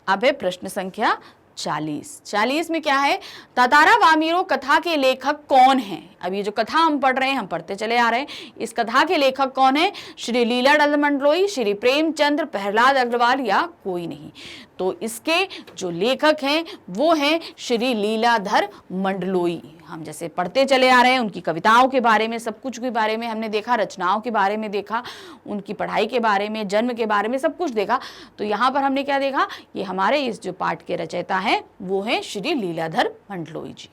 अब है प्रश्न संख्या 40। 40 में क्या है, तातारा वामीरो कथा के लेखक कौन हैं। अब ये जो कथा हम पढ़ रहे हैं, हम पढ़ते चले आ रहे हैं, इस कथा के लेखक कौन है, श्री लीलाधर मंडलोई, श्री प्रेमचंद्र, प्रहलाद अग्रवाल, या कोई नहीं। तो इसके जो लेखक हैं वो हैं श्री लीलाधर मंडलोई। हम जैसे पढ़ते चले आ रहे हैं, उनकी कविताओं के बारे में, सब कुछ के बारे में हमने देखा, रचनाओं के बारे में देखा, उनकी पढ़ाई के बारे में, जन्म के बारे में सब कुछ देखा। तो यहाँ पर हमने क्या देखा, ये हमारे इस जो पाठ के रचयिता हैं वो हैं श्री लीलाधर मंडलोई जी।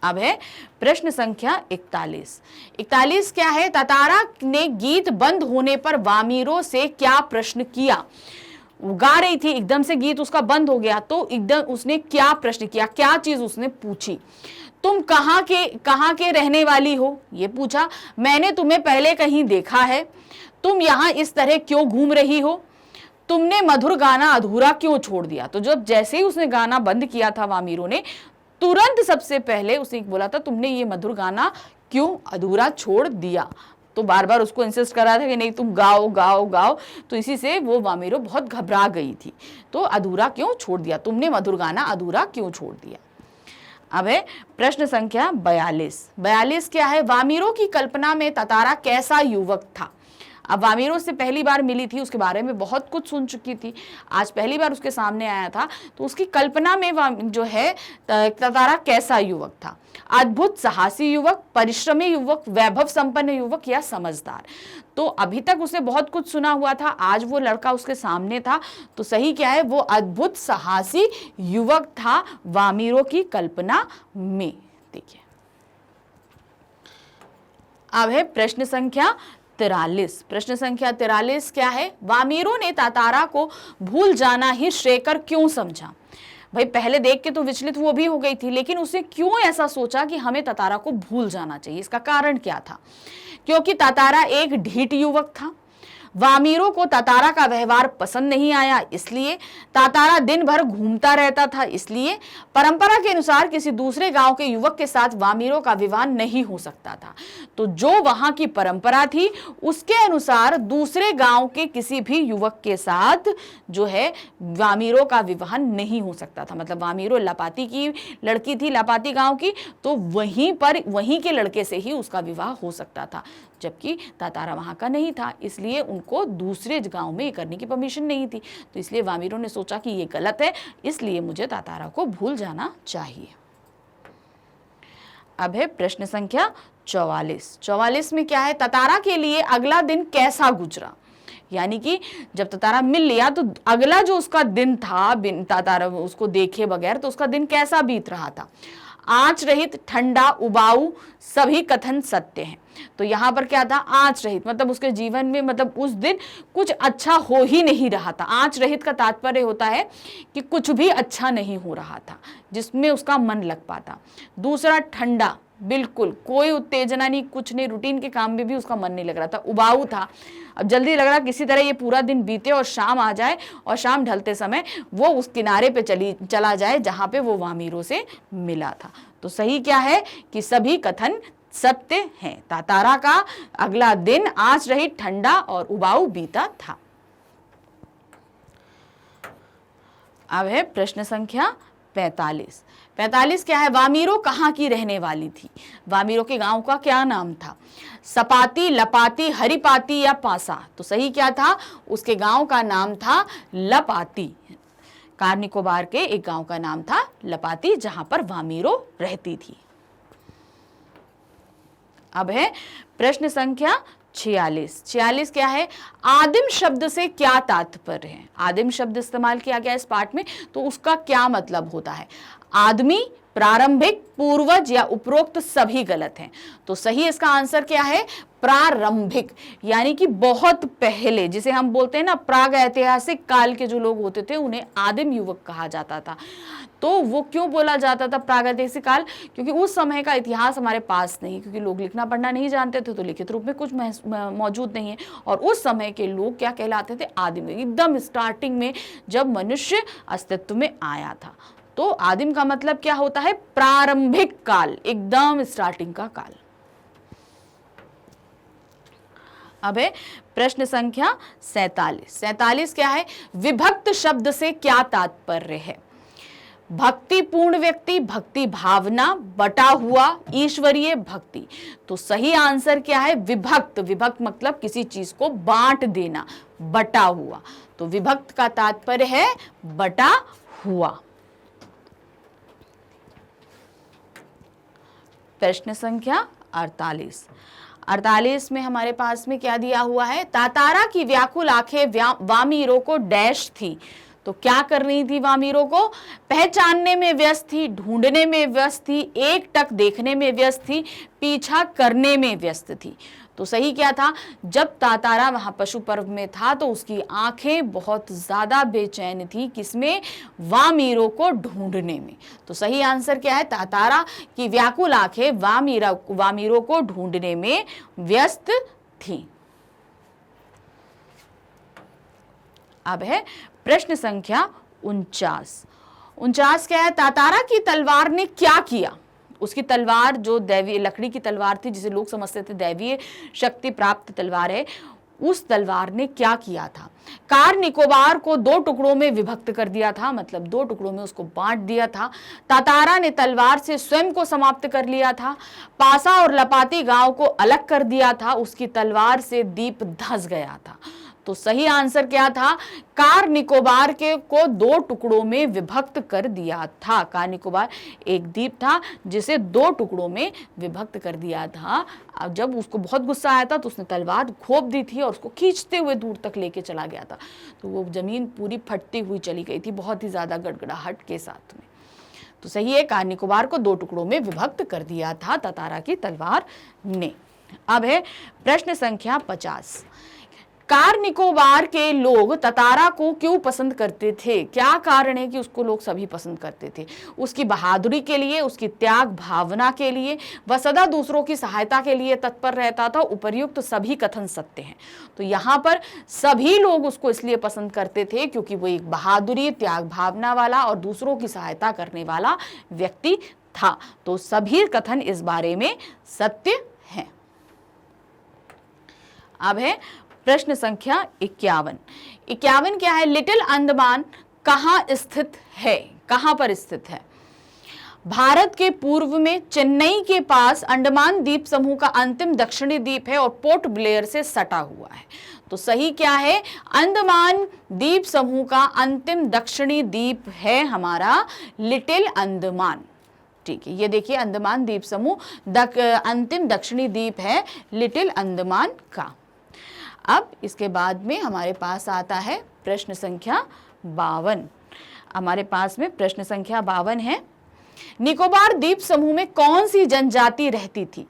अब है प्रश्न संख्या 41। 41 क्या है, तातारा ने गीत बंद होने पर वामीरो से क्या प्रश्न किया। गा रही थी, एकदम से गीत उसका बंद हो गया, तो एकदम उसने क्या प्रश्न किया, क्या चीज उसने पूछी। तुम कहाँ के रहने वाली हो, ये पूछा। मैंने तुम्हें पहले कहीं देखा है। तुम यहाँ इस तरह क्यों घूम रही हो। तुमने मधुर गाना अधूरा क्यों छोड़ दिया। तो जब जैसे ही उसने गाना बंद किया था वामीरो ने, तुरंत सबसे पहले उसने बोला था तुमने ये मधुर गाना क्यों अधूरा छोड़ दिया। तो बार बार उसको इंसिस्ट करा था कि नहीं तुम गाओ गाओ गाओ। तो इसी से वो वामीरो बहुत घबरा गई थी। तो अधूरा क्यों छोड़ दिया, तुमने मधुर गाना अधूरा क्यों छोड़ दिया। अब है प्रश्न संख्या 42। 42 क्या है, वामीरो की कल्पना में तातारा कैसा युवक था। अब वामीरो से पहली बार मिली थी, उसके बारे में बहुत कुछ सुन चुकी थी, आज पहली बार उसके सामने आया था। तो उसकी कल्पना में जो है तातारा कैसा युवक था। अद्भुत साहसी युवक, परिश्रमी युवक, वैभव संपन्न युवक, या समझदार। तो अभी तक उसने बहुत कुछ सुना हुआ था, आज वो लड़का उसके सामने था। तो सही क्या है, वो अद्भुत साहसी युवक था वामीरो की कल्पना में। देखिए अब है प्रश्न संख्या 43। प्रश्न संख्या 43 क्या है, वामीरो ने तातारा को भूल जाना ही श्रेयकर क्यों समझा। भाई पहले देख के तो विचलित वो भी हो गई थी, लेकिन उसने क्यों ऐसा सोचा कि हमें तातारा को भूल जाना चाहिए, इसका कारण क्या था। क्योंकि तातारा एक ढीठ युवक था, वामीरों को तातारा का व्यवहार पसंद नहीं आया, इसलिए तातारा दिन भर घूमता रहता था, इसलिए परंपरा के अनुसार किसी दूसरे गांव के युवक के साथ वामीरों का विवाह नहीं हो सकता था। तो जो वहां की परंपरा थी उसके अनुसार दूसरे गांव के किसी भी युवक के साथ जो है वामीरों का विवाह नहीं हो सकता था। मतलब वामीरों लपाती की लड़की थी, लपाती गांव की, तो वहीं के लड़के से ही उसका विवाह हो सकता था, जबकि तातारा वहां का नहीं था, इसलिए उनको दूसरे गांव में करने की परमिशन नहीं थी। तो इसलिए वामीरों ने सोचा कि ये गलत है, इसलिए मुझे तातारा को भूल जाना चाहिए। अब है प्रश्न संख्या 44। 44 में क्या है, तातारा के लिए अगला दिन कैसा गुजरा। यानी कि जब तातारा मिल लिया तो अगला जो उसका दिन था, बिन तातारा उसको देखे बगैर, तो उसका दिन कैसा बीत रहा था। आंच रहित, ठंडा, उबाऊ, सभी कथन सत्य हैं। तो यहाँ पर क्या था, आंच रहित, मतलब उसके जीवन में मतलब उस दिन कुछ अच्छा हो ही नहीं रहा था। आंच रहित का तात्पर्य होता है कि कुछ भी अच्छा नहीं हो रहा था जिसमें उसका मन लग पाता। दूसरा, ठंडा, बिल्कुल कोई उत्तेजना नहीं, कुछ नहीं, रूटीन के काम में भी उसका मन नहीं लग रहा था। उबाऊ था, अब जल्दी लग रहा किसी तरह ये पूरा दिन बीते और शाम आ जाए और शाम ढलते समय वो उस किनारे पे चला जाए जहां पे वो वामीरों से मिला था। तो सही क्या है कि सभी कथन सत्य हैं। तातारा का अगला दिन आंच रहित, ठंडा और उबाऊ बीता था। अब है प्रश्न संख्या 45। 45 क्या है, वामीरों कहाँ की रहने वाली थी। वामीरों के गांव का क्या नाम था, सपाती, लपाती, हरिपाती या पासा। तो सही क्या था, उसके गांव का नाम था लपाती। कार निकोबार के एक गांव का नाम था लपाती, जहां पर वामीरों रहती थी। अब है प्रश्न संख्या 46। 46 क्या है, आदिम शब्द से क्या तात्पर्य है। आदिम शब्द इस्तेमाल किया गया इस पाठ में, तो उसका क्या मतलब होता है। आदमी, प्रारंभिक, पूर्वज या उपरोक्त सभी गलत हैं। तो सही इसका आंसर क्या है, प्रारंभिक, यानी कि बहुत पहले, जिसे हम बोलते हैं ना प्राग ऐतिहासिक काल के जो लोग होते थे उन्हें आदिम युवक कहा जाता था। तो वो क्यों बोला जाता था प्रागैतिहासिक काल, क्योंकि उस समय का इतिहास हमारे पास नहीं, क्योंकि लोग लिखना पढ़ना नहीं जानते थे, तो लिखित रूप में कुछ मौजूद नहीं है। और उस समय के लोग क्या कहलाते थे, आदिम, एकदम स्टार्टिंग में जब मनुष्य अस्तित्व में आया था। तो आदिम का मतलब क्या होता है, प्रारंभिक काल, एकदम स्टार्टिंग का काल। अब है प्रश्न संख्या 47। 47 क्या है, विभक्त शब्द से क्या तात्पर्य है। भक्तिपूर्ण व्यक्ति, भक्ति भावना, बटा हुआ, ईश्वरीय भक्ति। तो सही आंसर क्या है, विभक्त। विभक्त मतलब किसी चीज को बांट देना, बटा हुआ। तो विभक्त का तात्पर्य है बटा हुआ। प्रश्न संख्या 48। 48 में हमारे पास में क्या दिया हुआ है, तातारा की व्याकुल आंखें वामीरों को डैश थी। तो क्या कर रही थी वामीरों को, पहचानने में व्यस्त थी, ढूंढने में व्यस्त थी, एक टक देखने में व्यस्त थी, पीछा करने में व्यस्त थी। तो सही क्या था, जब तातारा वहां पशु पर्व में था तो उसकी आंखें बहुत ज्यादा बेचैन थी, किसमें, वामीरों को ढूंढने में। तो सही आंसर क्या है, तातारा की व्याकुल आंखें वामीरों को ढूंढने में व्यस्त थी। अब है प्रश्न संख्या 49। 49 क्या है, तातारा की तलवार ने क्या किया। उसकी तलवार जो दैवीय लकड़ी की तलवार थी, जिसे लोग समझते थे दैवीय शक्ति प्राप्त तलवार है, उस तलवार ने क्या किया था। कार निकोबार को 2 टुकड़ों में विभक्त कर दिया था, मतलब 2 टुकड़ों में उसको बांट दिया था। तातारा ने तलवार से स्वयं को समाप्त कर लिया था। पासा और लपाती गांव को अलग कर दिया था। उसकी तलवार से दीप धंस गया था। तो सही आंसर क्या था, कार निकोबार को 2 टुकड़ों में विभक्त कर दिया था। कार निकोबार एक द्वीप था जिसे 2 टुकड़ों में विभक्त कर दिया था। अब जब उसको बहुत गुस्सा आया था तो उसने तलवार घोंप दी थी और उसको खींचते हुए दूर तक लेके चला गया था। तो वो जमीन पूरी फटती हुई चली गई थी, बहुत ही ज्यादा गड़गड़ाहट के साथ में। तो सही है, कार निकोबार को 2 टुकड़ों में विभक्त कर दिया था तातारा की तलवार ने। अब है प्रश्न संख्या 50। कार निकोबार के लोग तातारा को क्यों पसंद करते थे? क्या कारण है कि उसको लोग सभी पसंद करते थे? उसकी बहादुरी के लिए, उसकी त्याग भावना के लिए, वह सदा दूसरों की सहायता के लिए तत्पर रहता था। उपर्युक्त सभी कथन सत्य हैं। तो यहाँ पर सभी लोग उसको इसलिए पसंद करते थे क्योंकि वो एक बहादुरी, त्याग भावना वाला और दूसरों की सहायता करने वाला व्यक्ति था। तो सभी कथन इस बारे में सत्य हैं। अब है प्रश्न संख्या 51। 51 क्या है? लिटिल अंडमान कहाँ स्थित है? कहां पर स्थित है? भारत के पूर्व में चेन्नई के पास अंडमान द्वीप समूह का अंतिम दक्षिणी द्वीप है और पोर्ट ब्लेयर से सटा हुआ है। तो सही क्या है? अंडमान द्वीप समूह का अंतिम दक्षिणी द्वीप है हमारा लिटिल अंडमान। ठीक है, ये देखिए अंडमान द्वीप समूह अंतिम दक्षिणी द्वीप है लिटिल अंडमान का। अब इसके बाद में हमारे पास आता है प्रश्न संख्या 52। हमारे पास में प्रश्न संख्या 52 है। निकोबार द्वीप समूह में कौन सी जनजाति रहती थी?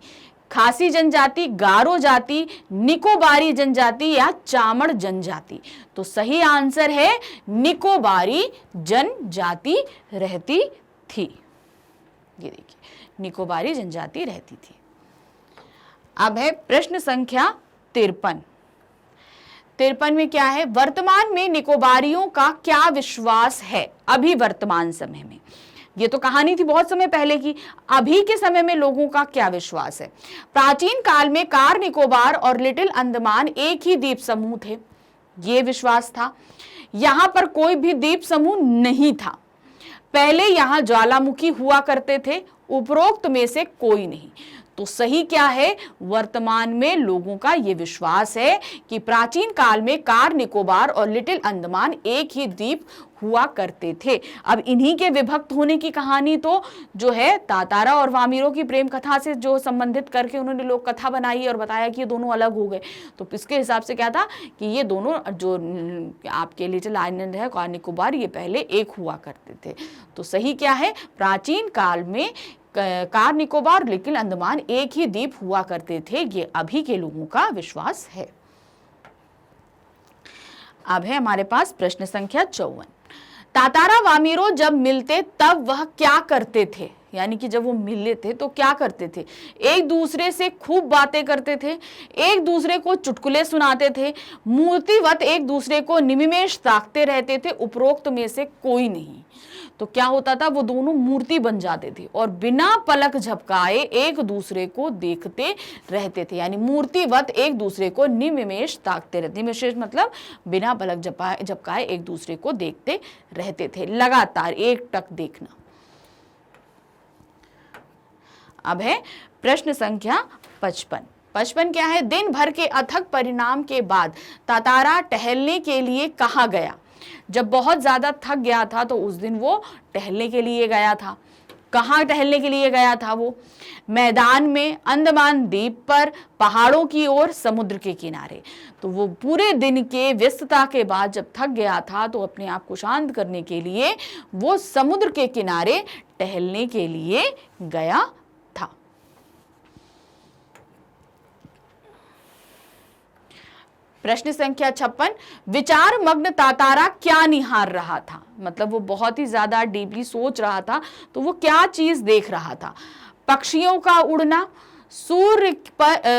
खासी जनजाति, गारो जाति, निकोबारी जनजाति या चामड़ जनजाति? तो सही आंसर है निकोबारी जनजाति रहती थी। ये देखिए निकोबारी जनजाति रहती थी। अब है प्रश्न संख्या 53। 53 में क्या है? वर्तमान में निकोबारियों का क्या विश्वास है? अभी वर्तमान समय में, ये तो कहानी थी बहुत समय पहले की, अभी के समय में लोगों का क्या विश्वास है? प्राचीन काल में कार निकोबार और लिटिल अंडमान एक ही द्वीप समूह थे, ये विश्वास था। यहां पर कोई भी द्वीप समूह नहीं था। पहले यहां ज्वालामुखी हुआ करते थे, उपरोक्त में से कोई नहीं। तो सही क्या है? वर्तमान में लोगों का यह विश्वास है कि प्राचीन काल में कार निकोबार और लिटिल अंडमान एक ही द्वीप हुआ करते थे। अब इन्हीं के विभक्त होने की कहानी तो जो है तातारा और वामीरो की प्रेम कथा से जो संबंधित करके उन्होंने लोक कथा बनाई और बताया कि ये दोनों अलग हो गए। तो इसके हिसाब से क्या था कि ये दोनों जो आपके लिटिल आइलैंड है कार निकोबार, ये पहले एक हुआ करते थे। तो सही क्या है? प्राचीन काल में कार निकोबार लिटिल अंडमान एक ही द्वीप हुआ करते थे, ये अभी के लोगों का विश्वास है। अब है हमारे पास प्रश्न संख्या 54। तातारा वामीरो जब मिलते तब वह क्या करते थे? यानी कि जब वो मिले थे तो क्या करते थे? एक दूसरे से खूब बातें करते थे, एक दूसरे को चुटकुले सुनाते थे, मूर्तिवत एक दूसरे को निमिमेष ताकते रहते थे, उपरोक्त में से कोई नहीं। तो क्या होता था? वो दोनों मूर्ति बन जाते थे और बिना पलक झपकाए एक दूसरे को देखते रहते थे। यानी मूर्तिवत एक दूसरे को निमिमेष ताकते रहते। निमिमेष मतलब बिना पलक झपकाए एक दूसरे को देखते रहते थे, लगातार एक टक देखना। अब है प्रश्न संख्या 55। 55 क्या है? दिन भर के अथक परिणाम के बाद तातारा टहलने के लिए कहाँ गया? जब बहुत ज्यादा थक गया था तो उस दिन वो टहलने के लिए गया था। कहाँ टहलने के लिए गया था वो? मैदान में, अंडमान द्वीप पर, पहाड़ों की ओर, समुद्र के किनारे। तो वो पूरे दिन के व्यस्तता के बाद जब थक गया था तो अपने आप को शांत करने के लिए वो समुद्र के किनारे टहलने के लिए गया था। प्रश्न संख्या 56। विचार मग्न तातारा क्या निहार रहा था? मतलब वो बहुत ही ज्यादा डीपली सोच रहा था, तो वो क्या चीज देख रहा था? पक्षियों का उड़ना,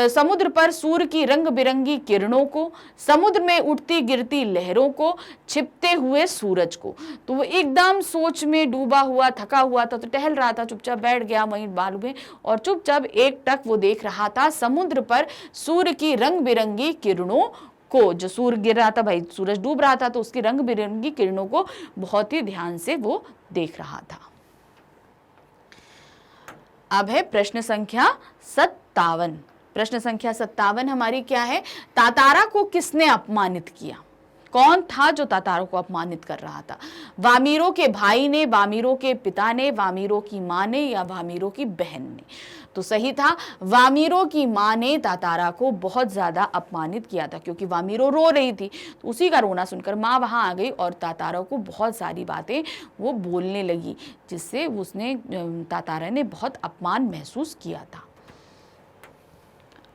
समुद्र पर सूर्य की रंग बिरंगी किरणों को, समुद्र में उठती गिरती लहरों को, छिपते हुए सूरज को। तो वो एकदम सोच में डूबा हुआ, थका हुआ था, तो टहल रहा था, चुपचाप बैठ गया वहीं बालू में और चुपचाप एक टक वो देख रहा था समुद्र पर सूर्य की रंग बिरंगी किरणों को। जो सूर्य गिर रहा था, भाई सूरज डूब रहा था, तो उसकी रंग बिरंगी किरणों को बहुत ही ध्यान से वो देख रहा था। अब है प्रश्न संख्या 57। प्रश्न संख्या 57 हमारी क्या है? तातारा को किसने अपमानित किया? कौन था जो तातारा को अपमानित कर रहा था? वामीरो के भाई ने, वामीरो के पिता ने, वामीरो की मां ने या वामीरो की बहन ने? तो सही था वामीरो की मां ने तातारा को बहुत ज्यादा अपमानित किया था, क्योंकि वामीरो रो रही थी, तो उसी का रोना सुनकर मां वहां आ गई और तातारा को बहुत सारी बातें वो बोलने लगी, जिससे उसने तातारा ने बहुत अपमान महसूस किया था।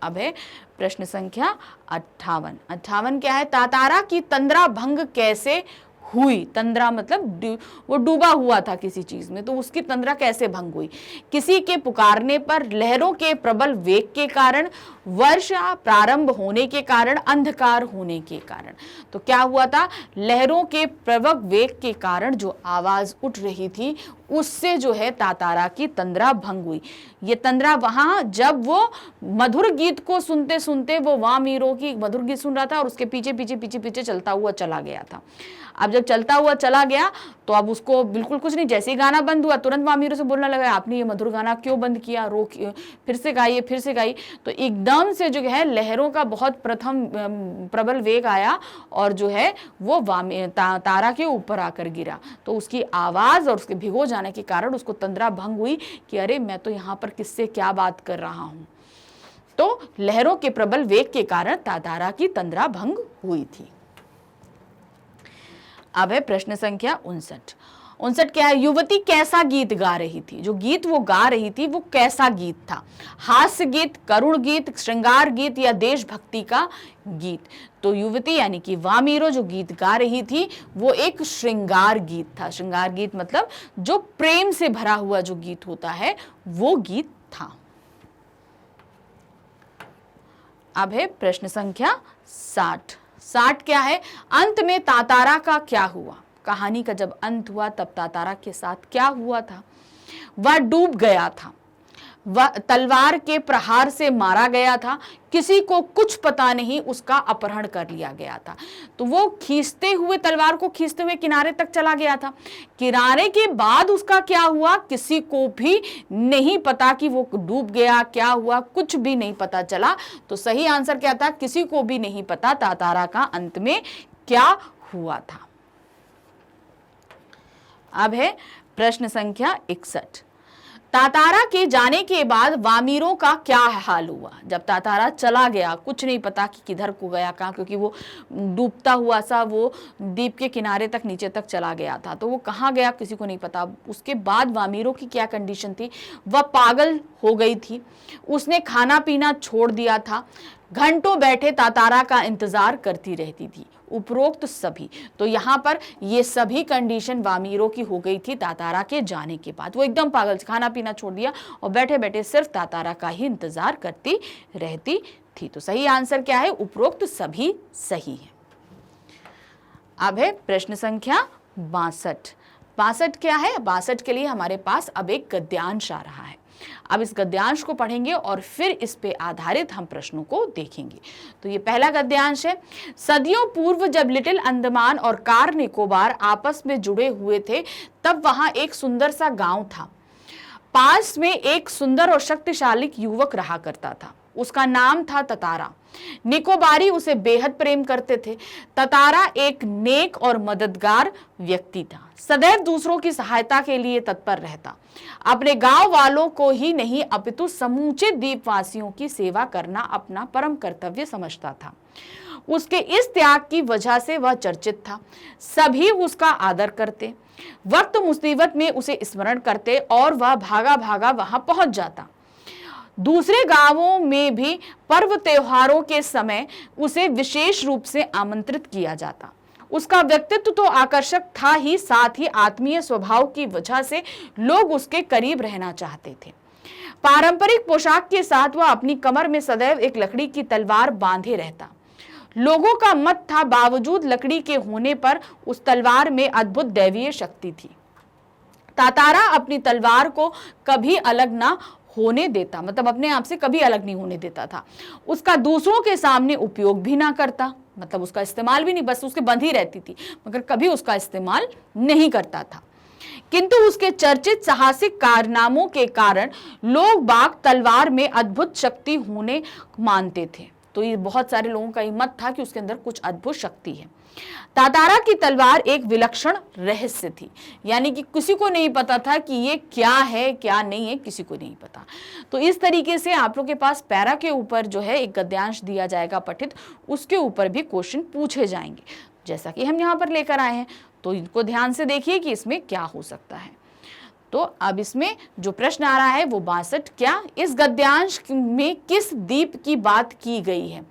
अब है प्रश्न संख्या 58। 58 क्या है? तातारा की तंद्रा भंग कैसे हुई? तंद्रा मतलब वो डूबा हुआ था किसी चीज में, तो उसकी तंद्रा कैसे भंग हुई? किसी के पुकारने पर, लहरों के प्रबल वेग के कारण, वर्षा प्रारंभ होने के कारण, अंधकार होने के कारण। तो क्या हुआ था? लहरों के प्रबल वेग के कारण जो आवाज उठ रही थी उससे जो है तातारा की तंद्रा भंग हुई। ये तंद्रा वहां जब वो मधुर गीत को सुनते सुनते, वो वामीरों की मधुर गीत सुन रहा था और उसके पीछे पीछे पीछे पीछे चलता हुआ चला गया था। अब जब चलता हुआ चला गया तो अब उसको बिल्कुल कुछ नहीं, जैसे ही गाना बंद हुआ तुरंत वामीरों से बोलने लगा, आपने ये मधुर गाना क्यों बंद किया, रोक, फिर से गाइए, फिर से गाइए। तो एकदम से जो है लहरों का बहुत प्रबल वेग आया और जो है वो तारा के ऊपर आकर गिरा। तो उसकी आवाज और उसके भिगो जाने के कारण उसको तंद्रा भंग हुई कि अरे मैं तो यहाँ पर किससे क्या बात कर रहा हूं। तो लहरों के प्रबल वेग के कारण तातारा की तंद्रा भंग हुई थी। अब है प्रश्न संख्या 59। 59 क्या है? युवती कैसा गीत गा रही थी? जो गीत वो गा रही थी वो कैसा गीत था? हास्य गीत, करुण गीत, श्रृंगार गीत या देशभक्ति का गीत? तो युवती यानी कि वामीरो जो गीत गा रही थी वो एक श्रृंगार गीत था। श्रृंगार गीत मतलब जो प्रेम से भरा हुआ जो गीत होता है वो गीत था। अब है प्रश्न संख्या 60। 60 क्या है? अंत में तातारा का क्या हुआ? कहानी का जब अंत हुआ तब तातारा के साथ क्या हुआ था? वह डूब गया था, वह तलवार के प्रहार से मारा गया था, किसी को कुछ पता नहीं, उसका अपहरण कर लिया गया था। तो वो खींचते हुए, तलवार को खींचते हुए किनारे तक चला गया था। किनारे के बाद उसका क्या हुआ किसी को भी नहीं पता कि वो डूब गया, क्या हुआ कुछ भी नहीं पता चला। तो सही आंसर क्या था? किसी को भी नहीं पता तातारा का अंत में क्या हुआ था। अब है प्रश्न संख्या 61। तातारा के जाने के बाद वामीरों का क्या हाल हुआ? जब तातारा चला गया, कुछ नहीं पता कि किधर को गया, कहाँ, क्योंकि वो डूबता हुआ सा वो द्वीप के किनारे तक, नीचे तक चला गया था, तो वो कहाँ गया किसी को नहीं पता। उसके बाद वामीरों की क्या कंडीशन थी? वह पागल हो गई थी, उसने खाना पीना छोड़ दिया था, घंटों बैठे तातारा का इंतजार करती रहती थी। उपरोक्त सभी, तो यहाँ पर ये सभी कंडीशन वामीरों की हो गई थी तातारा के जाने के बाद। वो एकदम पागल, खाना पीना छोड़ दिया और बैठे बैठे सिर्फ तातारा का ही इंतजार करती रहती थी। तो सही आंसर क्या है? उपरोक्त सभी सही है। अब है प्रश्न संख्या 62। 62 क्या है? 62 के लिए हमारे पास अब एक गद्यांश आ रहा है। अब इस गद्यांश को पढ़ेंगे और फिर इस पे आधारित हम प्रश्नों को देखेंगे। तो ये पहला गद्यांश है। सदियों पूर्व जब लिटिल अंडमान और कार निकोबार आपस में जुड़े हुए थे तब वहां एक सुंदर सा गांव था। पास में एक सुंदर और शक्तिशाली युवक रहा करता था, उसका नाम था तातारा। निकोबारी उसे बेहद प्रेम करते थे। तातारा एक नेक और मददगार व्यक्ति था, सदैव दूसरों की सहायता के लिए तत्पर रहता। अपने गांव वालों को ही नहीं अपितु समूचे द्वीपवासियों की सेवा करना अपना परम कर्तव्य समझता था। उसके इस त्याग की वजह से वह चर्चित था। सभी उसका आदर करते, वक्त मुसीबत में उसे स्मरण करते और वह भागा भागा वहां पहुंच जाता। दूसरे गांवों में भी पर्व त्योहारों के समय उसे विशेष रूप से आमंत्रित किया जाता। उसका व्यक्तित्व तो आकर्षक था ही, साथ ही आत्मीय स्वभाव की वजह से लोग उसके करीब रहना चाहते थे। पारंपरिक पोशाक के साथ वह अपनी कमर में सदैव एक लकड़ी की तलवार बांधे रहता। लोगों का मत था बावजूद लकड़ी के होने पर उस तलवार में अद्भुत दैवीय शक्ति थी। तातारा अपनी तलवार को कभी अलग ना होने देता, मतलब अपने आप से कभी अलग नहीं होने देता था। उसका दूसरों के सामने उपयोग भी ना करता, मतलब उसका इस्तेमाल भी नहीं, बस उसके बंध ही रहती थी, मगर कभी उसका इस्तेमाल नहीं करता था। किंतु उसके चर्चित साहसिक कारनामों के कारण लोग बाग तलवार में अद्भुत शक्ति होने मानते थे। तो ये बहुत सारे लोगों का ये मत था कि उसके अंदर कुछ अद्भुत शक्ति है। तातारा की तलवार एक विलक्षण रहस्य थी, यानी कि किसी को नहीं पता था कि ये क्या है क्या नहीं है, किसी को नहीं पता। तो इस तरीके से आप लोग के पास पैरा के ऊपर जो है एक गद्यांश दिया जाएगा पठित, उसके ऊपर भी क्वेश्चन पूछे जाएंगे जैसा कि हम यहाँ पर लेकर आए हैं। तो इनको ध्यान से देखिए कि इसमें क्या हो सकता है। तो अब इसमें जो प्रश्न आ रहा है वो 62 क्या इस गद्यांश में किस द्वीप की बात की गई है?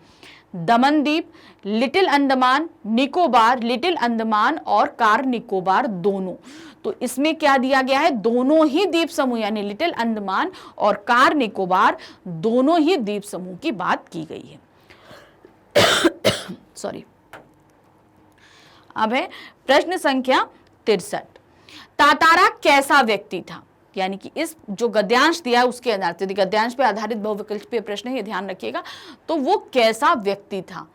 दमन द्वीप, लिटिल अंडमान, निकोबार, लिटिल अंडमान और कार निकोबार दोनों। तो इसमें क्या दिया गया है? दोनों ही द्वीप समूह यानी लिटिल अंडमान और कार निकोबार दोनों ही द्वीप समूह की बात की गई है। सॉरी। अब है प्रश्न संख्या 63। तातारा कैसा व्यक्ति था? यानी कि इस जो गद्यांश दिया उसके आधार से, गद्यांश पे आधारित बहुविकल्पीय प्रश्न है, ये ध्यान रखिएगा। तो वो कैसा व्यक्ति था?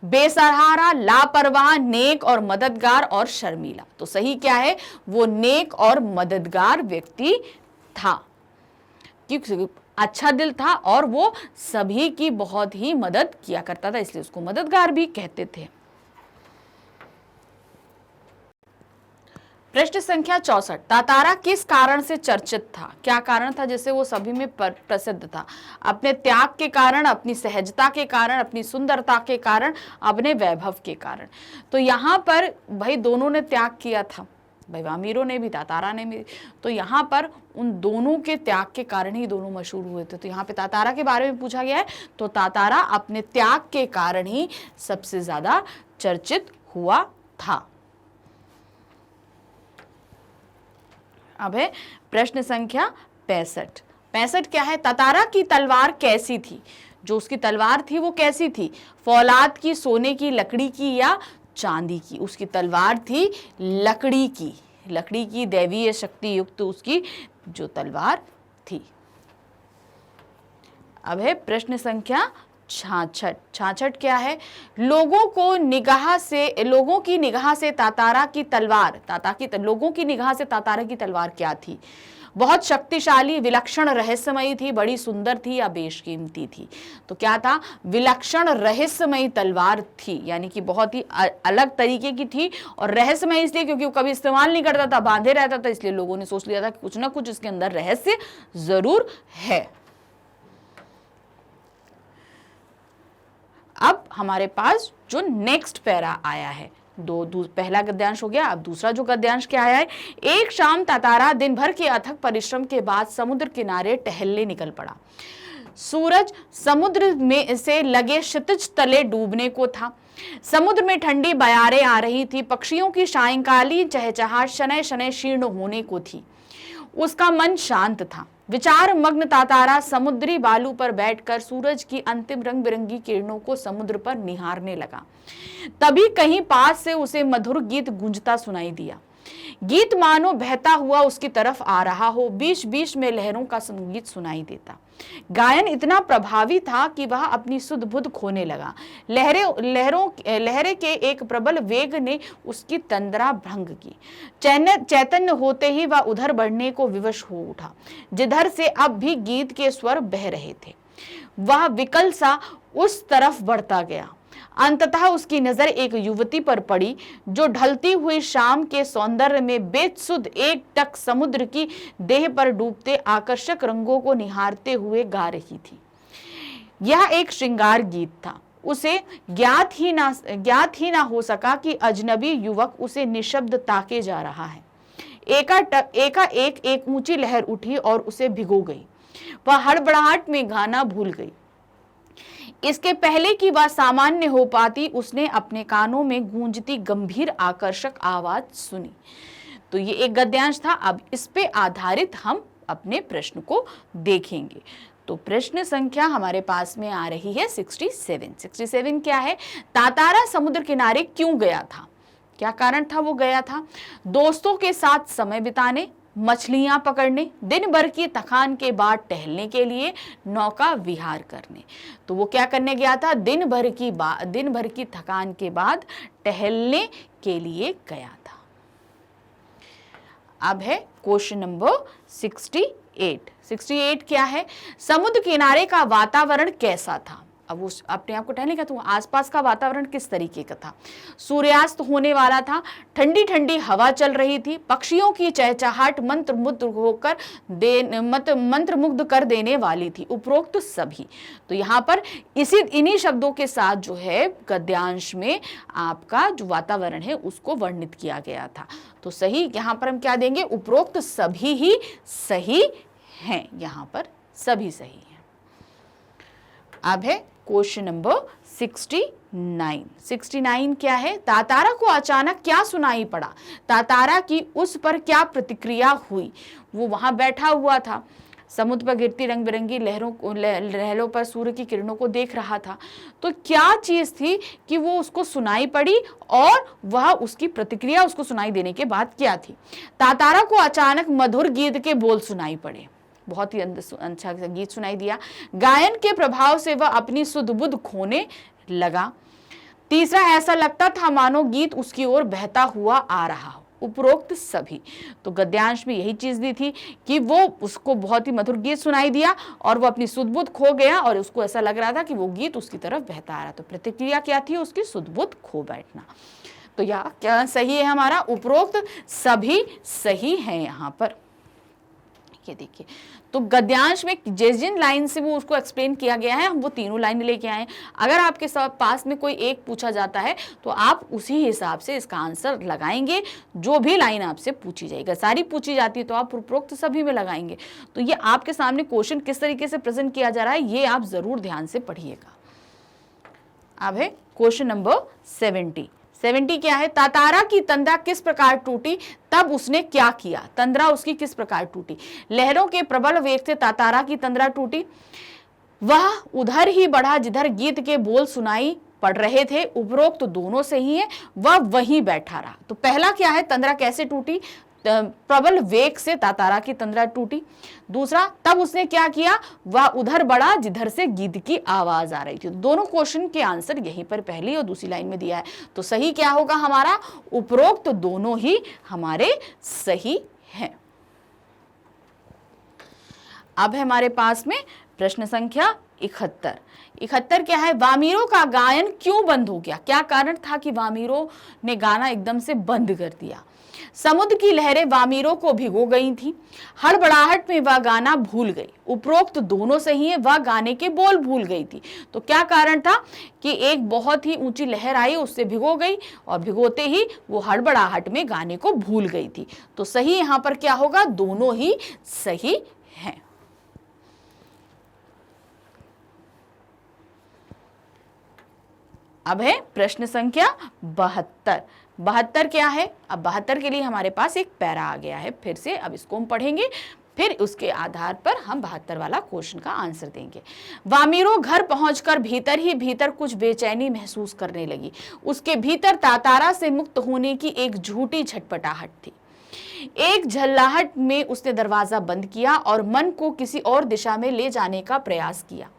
बेसहारा, लापरवाह, नेक और मददगार और शर्मीला। तो सही क्या है? वो नेक और मददगार व्यक्ति था, क्योंकि अच्छा दिल था और वो सभी की बहुत ही मदद किया करता था, इसलिए उसको मददगार भी कहते थे। प्रश्न संख्या 64। तातारा किस कारण से चर्चित था? क्या कारण था जिससे वो सभी में प्रसिद्ध था? अपने त्याग के कारण, अपनी सहजता के कारण, अपनी सुंदरता के कारण, अपने वैभव के कारण। तो यहाँ पर भाई दोनों ने त्याग किया था, भाई वामीरो ने भी, तातारा ने भी। तो यहाँ पर उन दोनों के त्याग के कारण ही दोनों मशहूर हुए थे। तो यहाँ पे तातारा के बारे में पूछा गया है, तो तातारा अपने त्याग के कारण ही सबसे ज्यादा चर्चित हुआ था। अब है प्रश्न संख्या 65। 65 क्या है? तातारा की तलवार कैसी थी? जो उसकी तलवार थी वो कैसी थी? फौलाद की, सोने की, लकड़ी की या चांदी की? उसकी तलवार थी लकड़ी की, लकड़ी की दैवीय शक्ति युक्त उसकी जो तलवार थी। अब है प्रश्न संख्या 66। 66 क्या है? लोगों की निगाह से तातारा की तलवार, लोगों की निगाह से तातारा की तलवार क्या थी? बहुत शक्तिशाली, विलक्षण, रहस्यमयी थी, बड़ी सुंदर थी या बेशकीमती थी? तो क्या था? विलक्षण रहस्यमयी तलवार थी, यानी कि बहुत ही अलग तरीके की थी। और रहस्यमयी इसलिए क्योंकि वो कभी इस्तेमाल नहीं करता था, बांधे रहता था, इसलिए लोगों ने सोच लिया था कि कुछ ना कुछ इसके अंदर रहस्य जरूर है। अब हमारे पास जो नेक्स्ट पैरा आया है, पहला गद्यांश हो गया, अब दूसरा जो गद्यांश क्या आया है? एक शाम तातारा दिन भर के अथक परिश्रम के बाद समुद्र किनारे टहलने निकल पड़ा। सूरज समुद्र में से लगे क्षितिज तले डूबने को था। समुद्र में ठंडी बयारें आ रही थी। पक्षियों की सायंकालीन चहचहाट शनय शनय शीर्ण होने को थी। उसका मन शांत था। विचार मग्न तातारा समुद्री बालू पर बैठकर सूरज की अंतिम रंग बिरंगी किरणों को समुद्र पर निहारने लगा। तभी कहीं पास से उसे मधुर गीत गूंजता सुनाई दिया। गीत मानो बहता हुआ उसकी तरफ आ रहा हो, बीच बीच में लहरों का संगीत सुनाई देता। गायन इतना प्रभावी था कि वह अपनी सुध बुध खोने लगा। लहरे के एक प्रबल वेग ने उसकी तंद्रा भंग की। चैतन्य होते ही वह उधर बढ़ने को विवश हो उठा, जिधर से अब भी गीत के स्वर बह रहे थे। वह विकल सा उस तरफ बढ़ता गया। अंततः उसकी नजर एक युवती पर पड़ी, जो ढलती हुई शाम के सौंदर्य में बेसुध एक टक समुद्र की देह पर डूबते आकर्षक रंगों को निहारते हुए गा रही थी। यह एक श्रृंगार गीत था। उसे ज्ञात ही ना हो सका कि अजनबी युवक उसे निशब्द ताके जा रहा है। एक ऊंची लहर उठी और उसे भिगो गई। वह हड़बड़ाहट में गाना भूल गई। इसके पहले कि वह सामान्य हो पाती, उसने अपने कानों में गूंजती गंभीर आकर्षक आवाज सुनी। तो ये एक गद्यांश था। अब इस पे आधारित हम अपने प्रश्न को देखेंगे। तो प्रश्न संख्या हमारे पास में आ रही है 67। 67 क्या है? तातारा समुद्र किनारे क्यों गया था? क्या कारण था वो गया था? दोस्तों के साथ समय बिताने, मछलियां पकड़ने, दिन भर की थकान के बाद टहलने के लिए, नौका विहार करने। तो वो क्या करने गया था? दिन भर की थकान के बाद टहलने के लिए गया था। अब है क्वेश्चन नंबर 68। 68 क्या है? समुद्र किनारे का वातावरण कैसा था? अब उस अपने आप को टहलेगा तो आसपास का वातावरण किस तरीके का था। सूर्यास्त होने वाला था, ठंडी ठंडी हवा चल रही थी, पक्षियों की चहचहाट मंत्रमुग्ध कर देने वाली थी। उपरोक्त सभी, तो यहाँ पर इन्हीं शब्दों के साथ जो है गद्यांश में आपका जो वातावरण है उसको वर्णित किया गया था। तो सही यहाँ पर हम क्या देंगे, उपरोक्त सभी ही सही हैं, यहाँ पर सभी सही हैं। अब है क्वेश्चन नंबर 69 क्या है, तातारा को अचानक क्या सुनाई पड़ा, तातारा की उस पर क्या प्रतिक्रिया हुई। वो वहां बैठा हुआ था, समुद्र पर गिरती रंग बिरंगी लहरों पर सूर्य की किरणों को देख रहा था। तो क्या चीज थी कि वो उसको सुनाई पड़ी और वह उसकी प्रतिक्रिया उसको सुनाई देने के बाद क्या थी। तातारा को अचानक मधुर गीत के बोल सुनाई पड़े, बहुत ही अच्छा गीत सुनाई दिया। गायन के प्रभाव से वह अपनी सुध बुध खोने लगा। तीसरा, ऐसा लगता था मानो गीत उसकी ओर बहता हुआ आ रहा हो। उपरोक्त सभी, तो गद्यांश में यही चीज दी थी कि वो उसको बहुत ही मधुर गीत सुनाई दिया और वो अपनी सुध बुध खो गया और उसको ऐसा लग रहा था कि वो गीत उसकी तरफ बहता आ रहा। तो प्रतिक्रिया क्या थी, उसकी सुध बुध खो बैठना। तो यह क्या सही है हमारा, उपरोक्त सभी सही है यहाँ पर। ये देखिए, तो गद्यांश में जिन लाइन से वो उसको एक्सप्लेन किया गया है हम वो तीनों लाइन लेके आए। अगर आपके पास में कोई एक पूछा जाता है तो आप उसी हिसाब से इसका आंसर लगाएंगे, जो भी लाइन आपसे पूछी जाएगी। सारी पूछी जाती है तो आप उपरोक्त सभी में लगाएंगे। तो ये आपके सामने क्वेश्चन किस तरीके से प्रेजेंट किया जा रहा है ये आप जरूर ध्यान से पढ़िएगा। अब है क्वेश्चन नंबर 70 क्या है, तातारा की तंद्रा किस प्रकार टूटी, तब उसने क्या किया। तंद्रा उसकी किस प्रकार टूटी, लहरों के प्रबल वेग से तातारा की तंद्रा टूटी। वह उधर ही बढ़ा जिधर गीत के बोल सुनाई पड़ रहे थे। उपरोक्त तो दोनों सही है, वह वहीं बैठा रहा। तो पहला क्या है, तंद्रा कैसे टूटी, प्रबल वेग से तातारा की तंद्रा टूटी। दूसरा, तब उसने क्या किया, वह उधर बढ़ा जिधर से गीत की आवाज आ रही थी। दोनों क्वेश्चन के आंसर यहीं पर पहली और दूसरी लाइन में दिया है। तो सही क्या होगा हमारा, उपरोक्त तो दोनों ही हमारे सही हैं। अब है हमारे पास में प्रश्न संख्या 71 क्या है, वामीरों का गायन क्यों बंद हो गया। क्या कारण था कि वामीरों ने गाना एकदम से बंद कर दिया। समुद्र की लहरें वामीरों को भिगो गई थी, हड़बड़ाहट में वह गाना भूल गई। उपरोक्त दोनों सही है, वह गाने के बोल भूल गई थी। तो क्या कारण था कि एक बहुत ही ऊंची लहर आई, उससे भिगो गई और भिगोते ही वो हड़बड़ाहट में गाने को भूल गई थी। तो सही यहां पर क्या होगा, दोनों ही सही हैं। अब है प्रश्न संख्या 72 क्या है। अब 72 के लिए हमारे पास एक पैरा आ गया है, फिर से अब इसको हम पढ़ेंगे, फिर उसके आधार पर हम 72 वाला क्वेश्चन का आंसर देंगे। वामीरो घर पहुंचकर भीतर ही भीतर कुछ बेचैनी महसूस करने लगी। उसके भीतर तातारा से मुक्त होने की एक झूठी छटपटाहट थी। एक झल्लाहट में उसने दरवाजा बंद किया और मन को किसी और दिशा में ले जाने का प्रयास किया।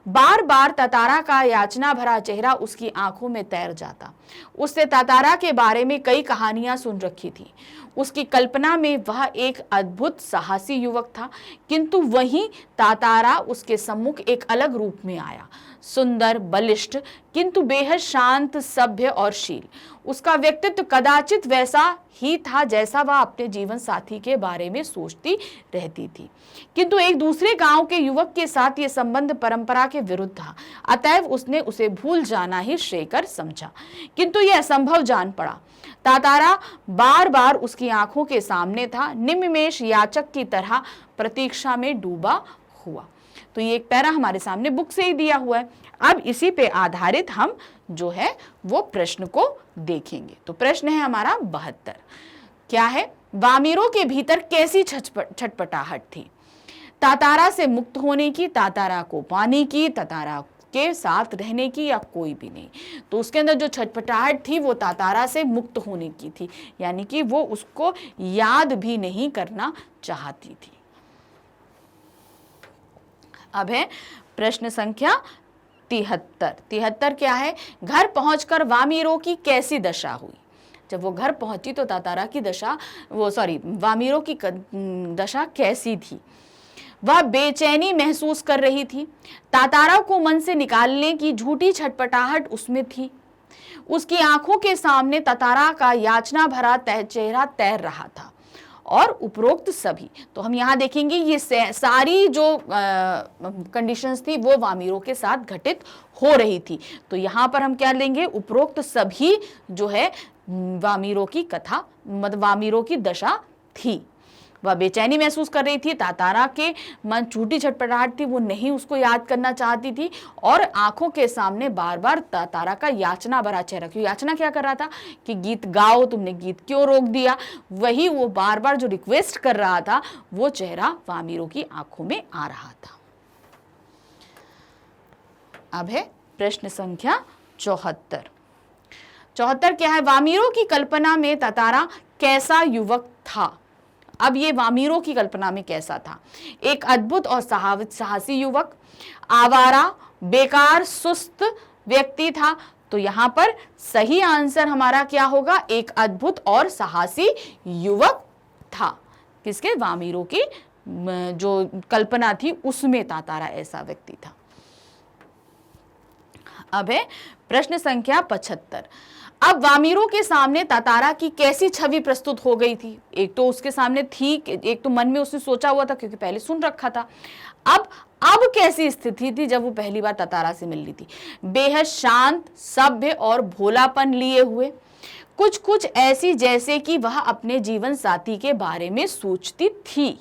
बार बार तातारा का याचना भरा चेहरा उसकी आंखों में तैर जाता। उसने तातारा के बारे में कई कहानियां सुन रखी थी। उसकी कल्पना में वह एक अद्भुत साहसी युवक था, किंतु वहीं तातारा उसके सम्मुख एक अलग रूप में आया। सुंदर, बलिष्ठ, किंतु बेहद शांत, सभ्य और शील। उसका व्यक्तित्व कदाचित वैसा ही था जैसा वह अपने जीवन साथी के बारे में सोचती रहती थी, किंतु एक दूसरे गांव के युवक के साथ यह संबंध परंपरा के विरुद्ध था। अतएव उसने उसे भूल जाना ही श्रेयकर समझा, किंतु यह असंभव जान पड़ा। तातारा बार बार उसकी आंखों के सामने था, निमिषेश याचक की तरह प्रतीक्षा में डूबा हुआ। तो ये एक पैरा हमारे सामने बुक से ही दिया हुआ है। अब इसी पे आधारित हम जो है वो प्रश्न को देखेंगे। तो प्रश्न है हमारा 72, क्या है, वामीरों के भीतर कैसी छटपटाहट थी। तातारा से मुक्त होने की, तातारा को पाने की, तातारा के साथ रहने की, या कोई भी नहीं। तो उसके अंदर जो छटपटाहट थी वो तातारा से मुक्त होने की थी, यानी कि वो उसको याद भी नहीं करना चाहती थी। अब है प्रश्न संख्या 73 क्या है, घर पहुंचकर वामीरों की कैसी दशा हुई। जब वो घर पहुंची तो तातारा की दशा वामीरों की दशा कैसी थी। वह बेचैनी महसूस कर रही थी। तातारा को मन से निकालने की झूठी छटपटाहट उसमें थी। उसकी आंखों के सामने तातारा का याचना भरा चेहरा तैर रहा था और उपरोक्त सभी, तो हम यहाँ देखेंगे ये सारी जो कंडीशंस थी वो वामीरो के साथ घटित हो रही थी। तो यहाँ पर हम क्या लेंगे, उपरोक्त सभी जो है वामीरो की कथा, मतलब वामीरो की दशा थी। वह बेचैनी महसूस कर रही थी, तातारा के मन छूटी छटपटाहट थी, वो नहीं उसको याद करना चाहती थी, और आंखों के सामने बार बार तातारा का याचना भरा चेहरा, क्यों याचना क्या कर रहा था कि गीत गाओ, तुमने गीत क्यों रोक दिया, वही वो बार बार जो रिक्वेस्ट कर रहा था वो चेहरा वामीरो की आंखों में आ रहा था। अब है प्रश्न संख्या 74। 74 क्या है, वामीरो की कल्पना में तातारा कैसा युवक था। अब ये वामीरो की कल्पना में कैसा था, एक अद्भुत और साहसी युवक, आवारा, बेकार, सुस्त व्यक्ति था। तो यहां पर सही आंसर हमारा क्या होगा, एक अद्भुत और साहसी युवक था। किसके, वामीरो की जो कल्पना थी उसमें तातारा ऐसा व्यक्ति था। अब है प्रश्न संख्या 75। अब वामीरो के सामने तातारा की कैसी छवि प्रस्तुत हो गई थी। एक तो उसके सामने थी, एक तो मन में उसने सोचा हुआ था क्योंकि पहले सुन रखा था। अब कैसी स्थिति थी जब वो पहली बार तातारा से मिल रही थी, बेहद शांत, सभ्य और भोलापन लिए हुए, कुछ कुछ ऐसी जैसे कि वह अपने जीवन साथी के बारे में सोचती थी।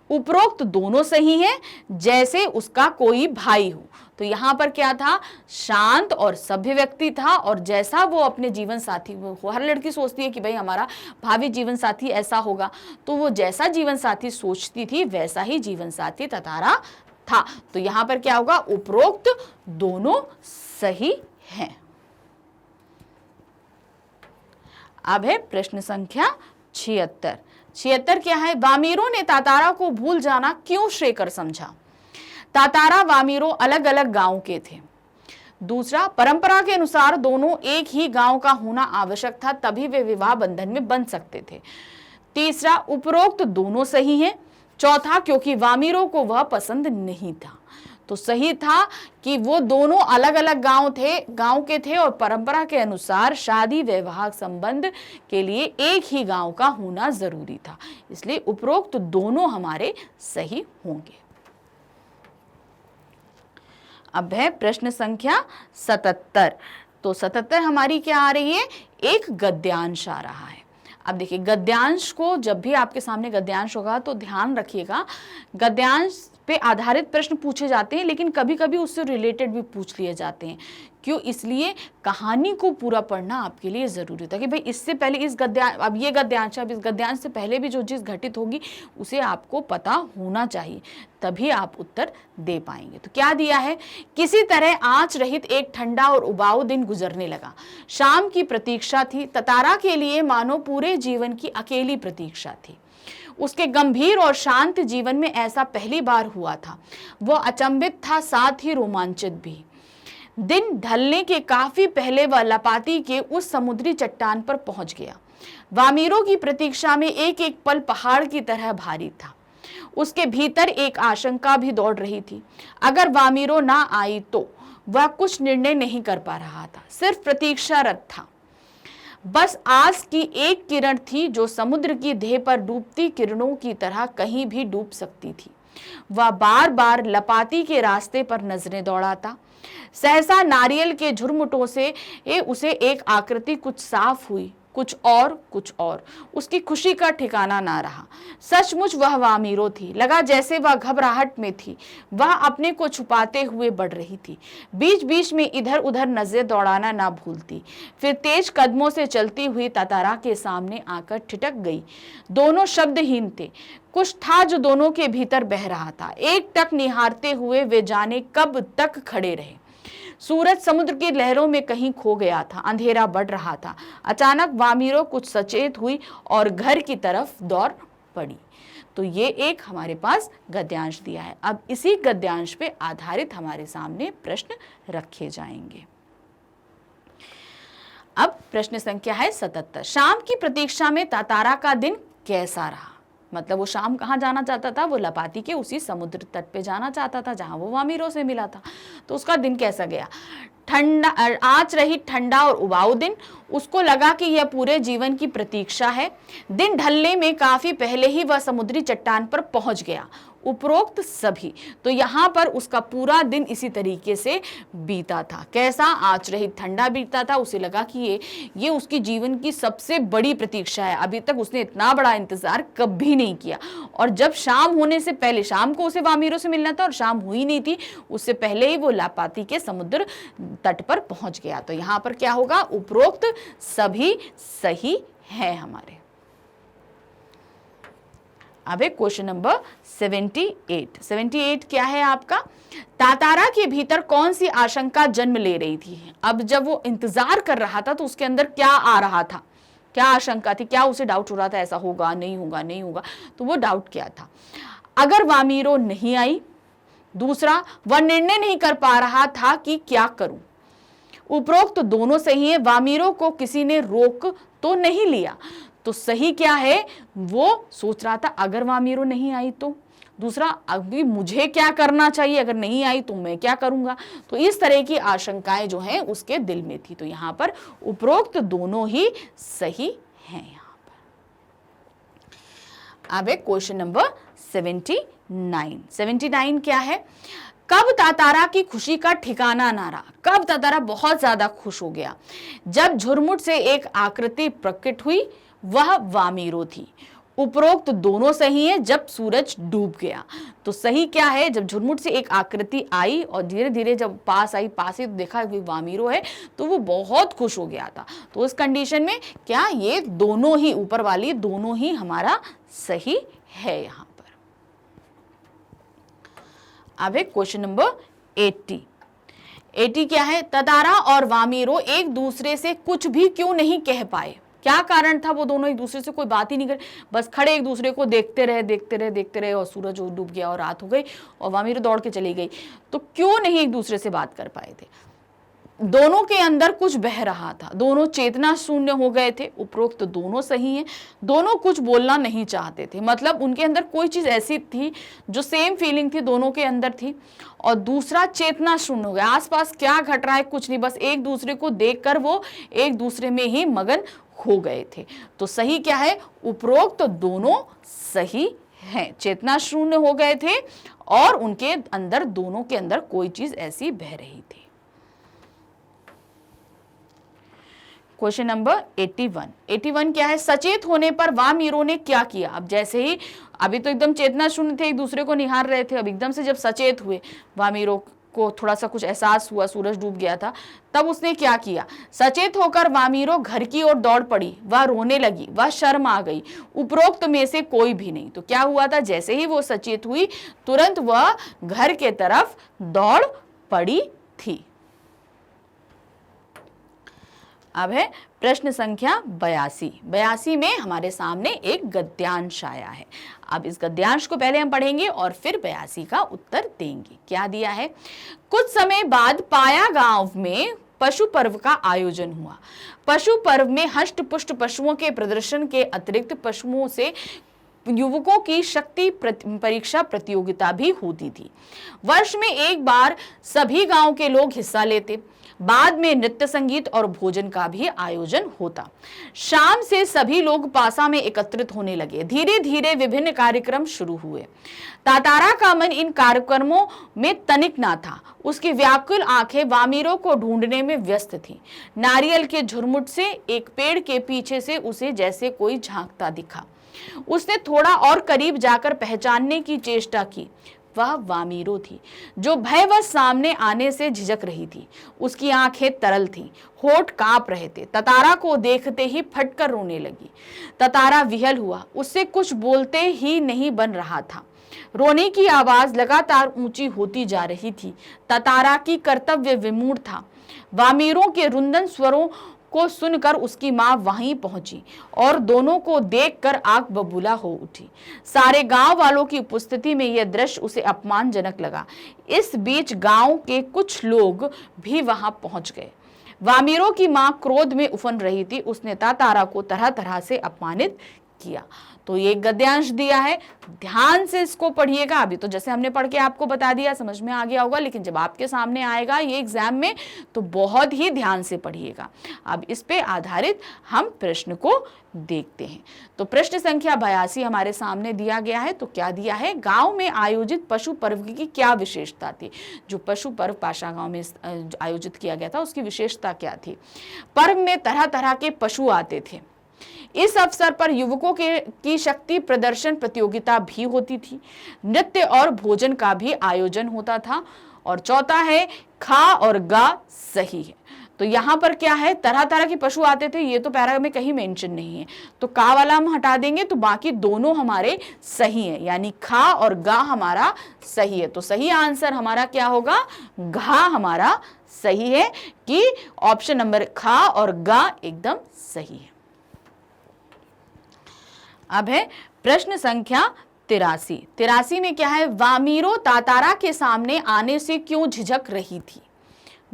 उपरोक्त दोनों सही हैं, जैसे उसका कोई भाई हो। तो यहां पर क्या था, शांत और सभ्य व्यक्ति था, और जैसा वो अपने जीवन साथी, हर लड़की सोचती है कि भाई हमारा भावी जीवन साथी ऐसा होगा, तो वो जैसा जीवन साथी सोचती थी वैसा ही जीवन साथी तातारा था। तो यहां पर क्या होगा, उपरोक्त दोनों सही हैं। अब है प्रश्न संख्या 76। 76 क्या है, वामीरो ने तातारा को भूल जाना क्यों श्रेयकर समझा। तातारा वामीरो अलग अलग गांव के थे। दूसरा, परंपरा के अनुसार दोनों एक ही गांव का होना आवश्यक था, तभी वे विवाह बंधन में बंध सकते थे। तीसरा, उपरोक्त दोनों सही हैं। चौथा, क्योंकि वामीरो को वह पसंद नहीं था। तो सही था कि वो दोनों अलग अलग गांव के थे और परंपरा के अनुसार शादी वैवाहिक संबंध के लिए एक ही गांव का होना जरूरी था, इसलिए उपरोक्त दोनों हमारे सही होंगे। अब है प्रश्न संख्या 77। तो 77 हमारी क्या आ रही है, एक गद्यांश आ रहा है। अब देखिए, गद्यांश को जब भी आपके सामने गद्यांश होगा तो ध्यान रखिएगा, गद्यांश पे आधारित प्रश्न पूछे जाते हैं, लेकिन कभी कभी उससे रिलेटेड भी पूछ लिए जाते हैं। क्यों, इसलिए कहानी को पूरा पढ़ना आपके लिए जरूरी होता है कि भाई इससे पहले इस गद्यांश, अब ये गद्यांश, अब इस गद्यांश से पहले भी जो चीज घटित होगी उसे आपको पता होना चाहिए, तभी आप उत्तर दे पाएंगे। तो क्या दिया है, किसी तरह आंच रहित एक ठंडा और उबाऊ दिन गुजरने लगा। शाम की प्रतीक्षा थी, तातारा के लिए मानो पूरे जीवन की अकेली प्रतीक्षा थी। उसके गंभीर और शांत जीवन में ऐसा पहली बार हुआ था। वह अचंभित था, साथ ही रोमांचित भी। दिन ढलने के काफी पहले वह लपाती के उस समुद्री चट्टान पर पहुंच गया। वामीरो की प्रतीक्षा में एक एक पल पहाड़ की तरह भारी था। उसके भीतर एक आशंका भी दौड़ रही थी। अगर वामीरो ना आई तो वह कुछ निर्णय नहीं कर पा रहा था, सिर्फ प्रतीक्षारत था। बस आस की एक किरण थी जो समुद्र की देह पर डूबती किरणों की तरह कहीं भी डूब सकती थी। वह बार बार लपाती के रास्ते पर नजरें दौड़ाता। सहसा नारियल के झुरमुटों से उसे एक आकृति कुछ साफ हुई, कुछ और। उसकी खुशी का ठिकाना ना रहा। सचमुच वह वामीरो थी। लगा जैसे वह घबराहट में थी। वह अपने को छुपाते हुए बढ़ रही थी। बीच बीच में इधर उधर नजरें दौड़ाना ना भूलती। फिर तेज कदमों से चलती हुई तातारा के सामने आकर ठिठक गई। दोनों शब्दहीन थे। कुछ था जो दोनों के भीतर बह रहा था। एक टक निहारते हुए वे जाने कब तक खड़े रहे। सूरज समुद्र की लहरों में कहीं खो गया था। अंधेरा बढ़ रहा था। अचानक वामीरो कुछ सचेत हुई और घर की तरफ दौड़ पड़ी। तो ये एक हमारे पास गद्यांश दिया है। अब इसी गद्यांश पे आधारित हमारे सामने प्रश्न रखे जाएंगे। अब प्रश्न संख्या है 77। शाम की प्रतीक्षा में तातारा का दिन कैसा रहा। मतलब वो शाम कहाँ जाना चाहता था, वो लपाती के उसी समुद्र तट पे जाना चाहता था जहाँ वो वामीरों से मिला था। तो उसका दिन कैसा गया? ठंडा, आज रही ठंडा और उबाऊ दिन। उसको लगा कि यह पूरे जीवन की प्रतीक्षा है। दिन ढलने में काफी पहले ही वह समुद्री चट्टान पर पहुंच गया। उपरोक्त सभी, तो यहाँ पर उसका पूरा दिन इसी तरीके से बीता था। कैसा? आज रही ठंडा बीता था। उसे लगा कि ये उसकी जीवन की सबसे बड़ी प्रतीक्षा है। अभी तक उसने इतना बड़ा इंतजार कभी नहीं किया। और जब शाम होने से पहले, शाम को उसे वामीरों से मिलना था और शाम हुई नहीं थी, उससे पहले ही वो लापाती के समुद्र तट पर पहुंच गया। तो यहाँ पर क्या होगा? उपरोक्त सभी सही है हमारे। अब है क्वेश्चन नंबर 78। 78 क्या है आपका? तातारा के भीतर कौन सी आशंका जन्म ले रही थी? अब जब वो इंतजार कर रहा था तो उसके अंदर क्या आ रहा था, क्या आशंका थी, क्या उसे डाउट हो रहा था, ऐसा होगा नहीं होगा नहीं होगा? तो वो डाउट क्या था? अगर वामीरो नहीं आई, दूसरा वह निर्णय नहीं कर पा रहा था कि क्या करूं। उपरोक्त दोनों सही है। वामीरो को किसी ने रोक तो नहीं लिया, तो सही क्या है? वो सोच रहा था अगर वामीरो नहीं आई तो। दूसरा, अभी मुझे क्या करना चाहिए, अगर नहीं आई तो मैं क्या करूंगा। तो इस तरह की आशंकाएं जो हैं उसके दिल में थी। तो यहां पर उपरोक्त दोनों ही सही हैं। यहां पर अब क्वेश्चन नंबर 79। 79 क्या है? कब तातारा की खुशी का ठिकाना ना रहा? कब तातारा बहुत ज्यादा खुश हो गया? जब झुरमुट से एक आकृति प्रकट हुई, वह वामीरो थी। उपरोक्त दोनों सही है। जब सूरज डूब गया, तो सही क्या है? जब झुरमुट से एक आकृति आई और धीरे धीरे जब पास आई, पास ही देखा कि वामीरो है, तो वो बहुत खुश हो गया था। तो उस कंडीशन में क्या ये दोनों ही, ऊपर वाली दोनों ही हमारा सही है। यहां पर अब है क्वेश्चन नंबर 80। 80 क्या है? तातारा और वामीरो एक दूसरे से कुछ भी क्यों नहीं कह पाए? क्या कारण था? वो दोनों एक दूसरे से कोई बात ही नहीं करे, बस खड़े एक दूसरे को देखते रहे और सूरज डूब गया और रात हो गई और वामीरो दौड़ के चली गई। तो क्यों नहीं एक दूसरे से बात कर पाए थे? दोनों के अंदर कुछ बह रहा था, दोनों चेतना शून्य हो गए थे। उपरोक्त तो दोनों सही हैं। दोनों कुछ बोलना नहीं चाहते थे, मतलब उनके अंदर कोई चीज ऐसी थी जो सेम फीलिंग थी, दोनों के अंदर थी। और दूसरा, चेतना शून्य हो गया, आसपास क्या घट रहा है कुछ नहीं, बस एक दूसरे को देखकर वो एक दूसरे में ही मगन हो गए थे। तो सही क्या है? उपरोक्त तो दोनों सही हैं। चेतना शून्य हो गए थे और उनके अंदर, दोनों के अंदर कोई चीज ऐसी बह रही थी। Question number 81। 81 क्या है? सचेत होने पर वामीरो ने क्या किया? अब जैसे ही, अभी तो एकदम चेतना शून्य थे, एक दूसरे को निहार रहे थे, अब एकदम से जब सचेत हुए, वामीरो को थोड़ा सा कुछ एहसास हुआ, सूरज डूब गया था, तब उसने क्या किया? सचेत होकर वामीरो घर की ओर दौड़ पड़ी। वह रोने लगी, वह शर्म आ गई। उपरोक्त में से कोई भी नहीं। तो क्या हुआ था? जैसे ही वो सचेत हुई, तुरंत वह घर के तरफ दौड़ पड़ी थी। अब है प्रश्न संख्या 82। 82 में हमारे सामने एक गद्यांश आया है। अब इस गद्यांश को पहले हम पढ़ेंगे और फिर 82 का उत्तर देंगे। क्या दिया है? कुछ समय बाद पाया गांव में पशु पर्व का आयोजन हुआ। पशु पर्व में हष्ट पुष्ट पशुओं के प्रदर्शन के अतिरिक्त पशुओं से युवकों की शक्ति परीक्षा प्रतियोगिता भी होती थी। वर्ष में एक बार सभी गांव के लोग हिस्सा लेते। बाद में नृत्य संगीत और भोजन का भी आयोजन होता। शाम से सभी लोग पासा में एकत्रित होने लगे। धीरे धीरे विभिन्न कार्यक्रम शुरू हुए। तातारा का मन इन कार्यक्रमों में तनिक ना था। उसकी व्याकुल आंखें वामीरो को ढूंढने में व्यस्त थीं। नारियल के झुरमुट से एक पेड़ के पीछे से उसे जैसे कोई झांकता दिखा। उसने थोड़ा और करीब जाकर पहचानने की चेष्टा की। वह वामीरो थी, जो भयवश सामने आने से झिझक रही थी। उसकी आंखें तरल थीं, होठ कांप रहे थे। तातारा को देखते ही फटकर रोने लगी। तातारा विहल हुआ, उससे कुछ बोलते ही नहीं बन रहा था। रोने की आवाज लगातार ऊंची होती जा रही थी। तातारा की कर्तव्य विमूढ़ था। वामीरों के रुंदन स्वरों को सुनकर उसकी मां वहीं पहुंची और दोनों को देखकर आग बबूला हो उठी। सारे गांव वालों की उपस्थिति में यह दृश्य उसे अपमानजनक लगा। इस बीच गांव के कुछ लोग भी वहां पहुंच गए। वामीरो की मां क्रोध में उफन रही थी। उसने तातारा को तरह तरह से अपमानित किया। तो ये गद्यांश दिया है, ध्यान से इसको पढ़िएगा। अभी तो जैसे हमने पढ़ के आपको बता दिया, समझ में आ गया होगा, लेकिन जब आपके सामने आएगा ये एग्जाम में तो बहुत ही ध्यान से पढ़िएगा। अब इस पे आधारित हम प्रश्न को देखते हैं। तो प्रश्न संख्या 82 हमारे सामने दिया गया है। तो क्या दिया है, गांव में आयोजित पशु पर्व की क्या विशेषता थी। जो पशु पर्व पाशा गांव में आयोजित किया गया था उसकी विशेषता क्या थी। पर्व में तरह तरह के पशु आते थे। इस अवसर पर युवकों की शक्ति प्रदर्शन प्रतियोगिता भी होती थी। नृत्य और भोजन का भी आयोजन होता था। और चौथा है, खा और गा सही है। तो यहाँ पर क्या है, तरह तरह के पशु आते थे, ये तो पैरा में कहीं मेंशन नहीं है, तो का वाला हम हटा देंगे तो बाकी दोनों हमारे सही है, यानी खा और गा हमारा सही है। तो सही आंसर हमारा क्या होगा, घा हमारा सही है, कि ऑप्शन नंबर खा और गा एकदम सही है। अब है प्रश्न संख्या 83 में क्या है, वामीरो तातारा के सामने आने से क्यों झिझक रही थी।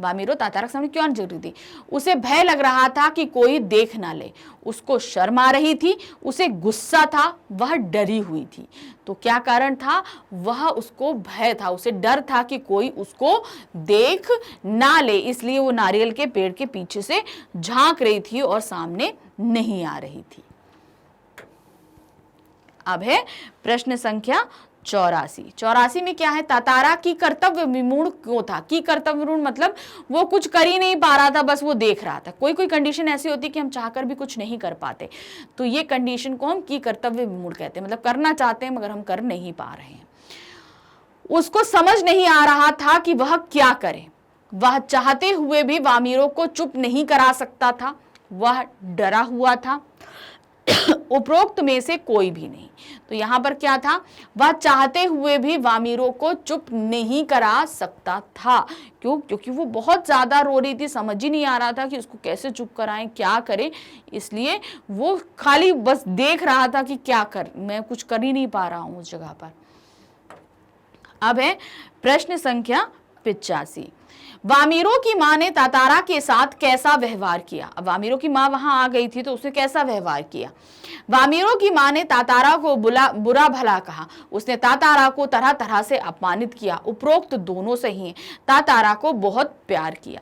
वामीरो तातारा के सामने क्यों झिझक रही थी। उसे भय लग रहा था कि कोई देख ना ले, उसको शर्म आ रही थी, उसे गुस्सा था, वह डरी हुई थी। तो क्या कारण था, वह उसको भय था, उसे डर था कि कोई उसको देख ना ले, इसलिए वो नारियल के पेड़ के पीछे से झांक रही थी और सामने नहीं आ रही थी। अब है प्रश्न संख्या 84 में क्या है, तातारा की कर्तव्य विमूढ़ क्यों था। की कर्तव्य विमूढ़ मतलब वो कुछ कर ही नहीं पा रहा था, बस वो देख रहा था। कोई कोई कंडीशन ऐसी होती है कि हम चाहकर भी कुछ नहीं कर पाते, तो ये कंडीशन को हम की कर्तव्य विमूढ़ कहते हैं, मतलब करना चाहते हैं मगर हम कर नहीं पा रहे हैं। उसको समझ नहीं आ रहा था कि वह क्या करे, वह चाहते हुए भी वामीरों को चुप नहीं करा सकता था, वह डरा हुआ था। उपरोक्त में से कोई भी नहीं। तो यहां पर क्या था, वह चाहते हुए भी वामीरों को चुप नहीं करा सकता था। क्यों, क्योंकि वो बहुत ज्यादा रो रही थी, समझ ही नहीं आ रहा था कि उसको कैसे चुप कराएं, क्या करें, इसलिए वो खाली बस देख रहा था कि क्या कर, मैं कुछ कर ही नहीं पा रहा हूं उस जगह पर। अब है प्रश्न संख्या 85, वामीरों की मां ने तातारा के साथ कैसा व्यवहार किया। अब वामीरों की मां वहां आ गई थी तो उसने कैसा व्यवहार किया। वामीरों की मां ने तातारा को बुरा भला कहा, उसने तातारा को तरह तरह से अपमानित किया। उपरोक्त दोनों सही हैं, तातारा को बहुत प्यार किया।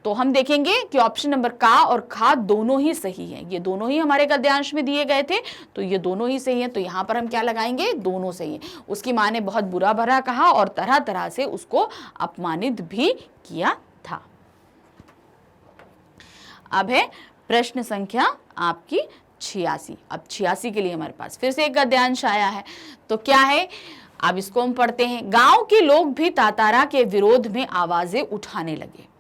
तो हम देखेंगे कि ऑप्शन नंबर का और खा दोनों ही सही हैं, ये दोनों ही हमारे गद्यांश में दिए गए थे, तो ये दोनों ही सही हैं। तो यहाँ पर हम क्या लगाएंगे, दोनों सही हैं। उसकी माँ ने बहुत बुरा भला कहा और तरह तरह से उसको अपमानित भी किया था। अब है प्रश्न संख्या आपकी 86। अब 86 के लिए हमारे पास फिर से एक गद्यांश आया है। तो क्या है, अब इसको हम पढ़ते हैं। गांव के लोग भी तातारा के विरोध में आवाजें उठाने लगे।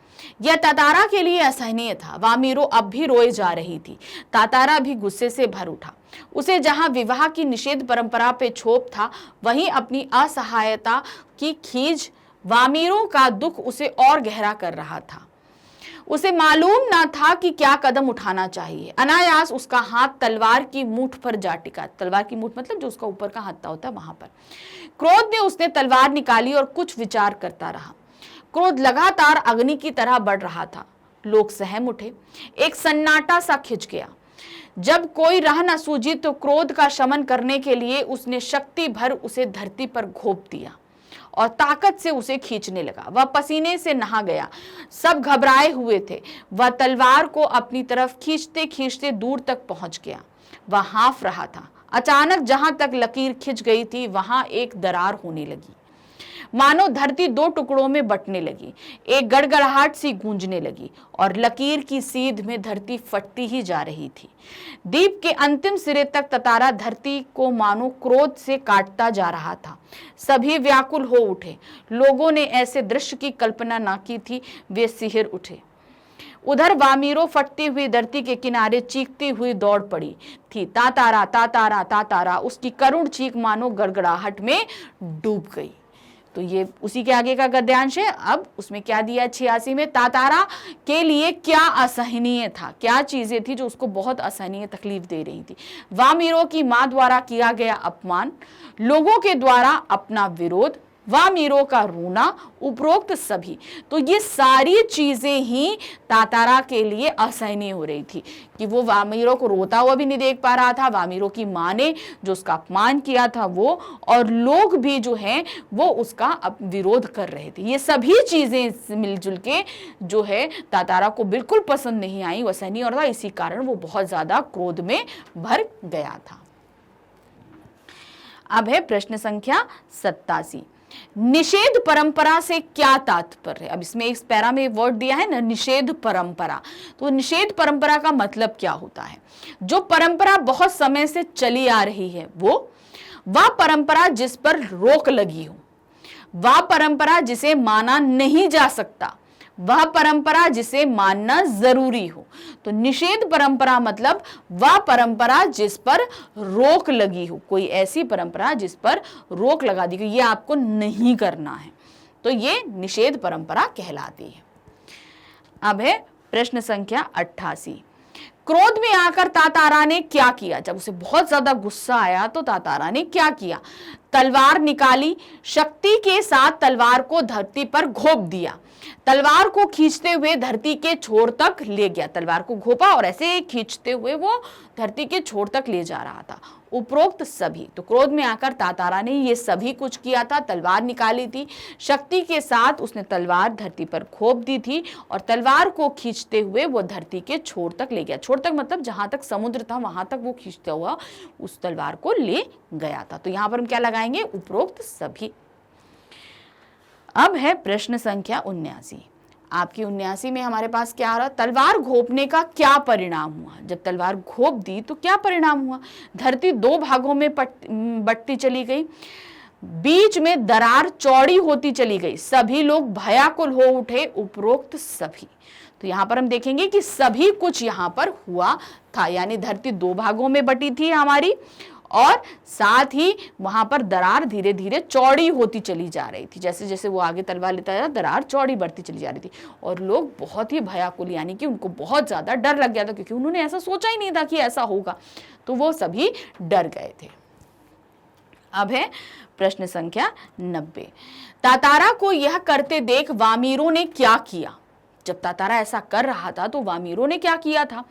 यह तातारा के लिए असहनीय था। वामीरो अब भी रोए जा रही थी। तातारा भी गुस्से से भर उठा। उसे जहां विवाह की निषेध परंपरा पे क्षोभ था, वहीं अपनी असहायता की खींच, वामीरो का दुख उसे और गहरा कर रहा था। उसे मालूम ना था कि क्या कदम उठाना चाहिए। अनायास उसका हाथ तलवार की मूठ पर जा टिका। तलवार की मूठ मतलब जो उसका ऊपर का हत्था होता है वहां पर। क्रोध में उसने तलवार निकाली और कुछ विचार करता रहा। क्रोध लगातार अग्नि की तरह बढ़ रहा था। लोग सहम उठे। एक सन्नाटा सा खिंच गया। जब कोई राह न सूझी तो क्रोध का शमन करने के लिए उसने शक्ति भर उसे धरती पर घोंप दिया और ताकत से उसे खींचने लगा। वह पसीने से नहा गया। सब घबराए हुए थे। वह तलवार को अपनी तरफ खींचते खींचते दूर तक पहुंच गया। वह हाँफ रहा था। अचानक जहां तक लकीर खिंच गई थी वहां एक दरार होने लगी, मानो धरती दो टुकड़ों में बंटने लगी। एक गड़गड़ाहट सी गूंजने लगी और लकीर की सीध में धरती फटती ही जा रही थी। दीप के अंतिम सिरे तक तातारा धरती को मानो क्रोध से काटता जा रहा था। सभी व्याकुल हो उठे। लोगों ने ऐसे दृश्य की कल्पना ना की थी, वे सिहर उठे। उधर वामीरो फटती हुई धरती के किनारे चीखती हुई दौड़ पड़ी थी। तातारा तातारा तातारा, उसकी करुण चीख मानो गड़गड़ाहट में डूब गई। तो ये उसी के आगे का गद्यांश है। अब उसमें क्या दिया 86 में, तातारा के लिए क्या असहनीय था, क्या चीजें थी जो उसको बहुत असहनीय तकलीफ दे रही थी। वामीरो की मां द्वारा किया गया अपमान, लोगों के द्वारा अपना विरोध, वामीरो का रोना, उपरोक्त सभी। तो ये सारी चीजें ही तातारा के लिए असहनीय हो रही थी कि वो वामीरो को रोता हुआ भी नहीं देख पा रहा था, वामीरो की माँ ने जो उसका अपमान किया था वो, और लोग भी जो हैं वो उसका विरोध कर रहे थे। ये सभी चीजें मिलजुल के जो है तातारा को बिल्कुल पसंद नहीं आई, वो असहनीय हो रहा था। इसी कारण वो बहुत ज्यादा क्रोध में भर गया था। अब है प्रश्न संख्या 87, निषेध परंपरा से क्या तात्पर्य। अब इसमें एक पैरा में वर्ड दिया है ना, निषेध परंपरा। तो निषेध परंपरा का मतलब क्या होता है? जो परंपरा बहुत समय से चली आ रही है वह परंपरा जिस पर रोक लगी हो, वह परंपरा जिसे माना नहीं जा सकता, वह परंपरा जिसे मानना जरूरी हो। तो निषेध परंपरा मतलब वह परंपरा जिस पर रोक लगी हो, कोई ऐसी परंपरा जिस पर रोक लगा दी गई, ये आपको नहीं करना है, तो ये निषेध परंपरा कहलाती है। अब है प्रश्न संख्या 88, क्रोध में आकर तातारा ने क्या किया? जब उसे बहुत ज्यादा गुस्सा आया तो तातारा ने क्या किया? तलवार निकाली, शक्ति के साथ तलवार को धरती पर घोंप दिया, तलवार को खींचते हुए धरती के छोर तक ले गया। तलवार को घोंपा और ऐसे खींचते हुए वो धरती के छोर तक ले जा रहा था। उपरोक्त सभी, तो क्रोध में आकर तातारा ने ये सभी कुछ किया था। तलवार निकाली थी, शक्ति के साथ उसने तलवार धरती पर घोंप दी थी और तलवार को खींचते हुए वो धरती के छोर तक ले गया। छोर तक मतलब जहां तक समुद्र था वहां तक वो खींचता हुआ उस तलवार को ले गया था। तो यहां पर हम क्या लगाएंगे? उपरोक्त सभी। अब है प्रश्न संख्या 79, आपकी 79 में हमारे पास क्या आ रहा? तलवार घोंपने का क्या परिणाम हुआ? जब तलवार घोंप दी तो क्या परिणाम हुआ? धरती दो भागों में बंटती चली गई, बीच में दरार चौड़ी होती चली गई, सभी लोग भयाकुल हो उठे। उपरोक्त सभी, तो यहां पर हम देखेंगे कि सभी कुछ यहां पर हुआ था, यानी धरती दो भागों में बटी थी हमारी और साथ ही वहां पर दरार धीरे धीरे चौड़ी होती चली जा रही थी। जैसे जैसे वो आगे तलवार लेता जा, दरार चौड़ी बढ़ती चली जा रही थी और लोग बहुत ही भयाकुल, यानी कि उनको बहुत ज्यादा डर लग गया था, क्योंकि उन्होंने ऐसा सोचा ही नहीं था कि ऐसा होगा, तो वो सभी डर गए थे। अब है प्रश्न संख्या 90, तातारा को यह करते देख वामीरो ने क्या किया? जब तातारा ऐसा कर रहा था तो वामीरो ने क्या किया था?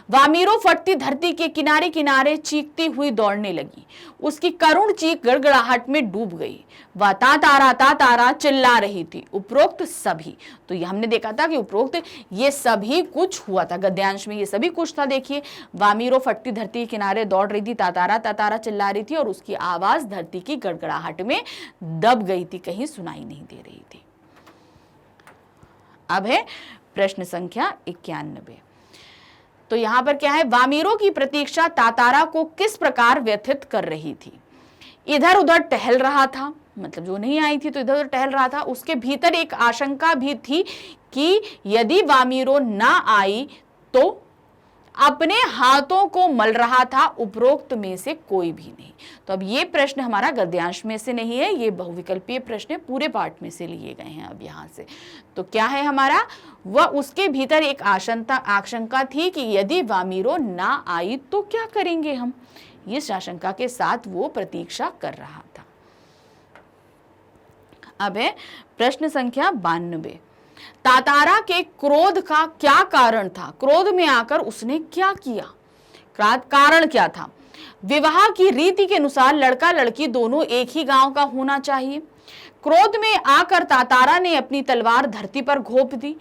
वामीरो फटती धरती के किनारे किनारे चीखती हुई दौड़ने लगी, उसकी करुण चीख गड़गड़ाहट में डूब गई, वह तातारा चिल्ला रही थी। उपरोक्त सभी, तो ये हमने देखा था कि उपरोक्त ये सभी कुछ हुआ था, गद्यांश में ये सभी कुछ था। देखिए, वामीरो फटती धरती के किनारे दौड़ रही थी, तातारा चिल्ला रही थी और उसकी आवाज धरती की गड़गड़ाहट में दब गई थी, कहीं सुनाई नहीं दे रही थी। अब है प्रश्न संख्या 91, तो यहां पर क्या है? वामीरो की प्रतीक्षा तातारा को किस प्रकार व्यथित कर रही थी? इधर उधर टहल रहा था, मतलब जो नहीं आई थी तो इधर उधर टहल रहा था। उसके भीतर एक आशंका भी थी कि यदि वामीरो ना आई तो अपने हाथों को मल रहा था। उपरोक्त में से कोई भी नहीं। तो अब ये प्रश्न हमारा गद्यांश में से नहीं है, ये बहुविकल्पीय प्रश्न पूरे पाठ में से लिए गए हैं। अब यहां से तो क्या है हमारा? वह उसके भीतर एक आशंका थी कि यदि वामीरो ना आई तो क्या करेंगे हम, इस आशंका के साथ वो प्रतीक्षा कर रहा था। अब है प्रश्न संख्या 92, तातारा के क्रोध का क्या कारण था? क्रोध में आकर उसने क्या किया? कारण क्या था? विवाह की रीति के अनुसार लड़का लड़की दोनों एक ही गांव का होना चाहिए। क्रोध में आकर तातारा ने अपनी तलवार धरती पर घोंप दी,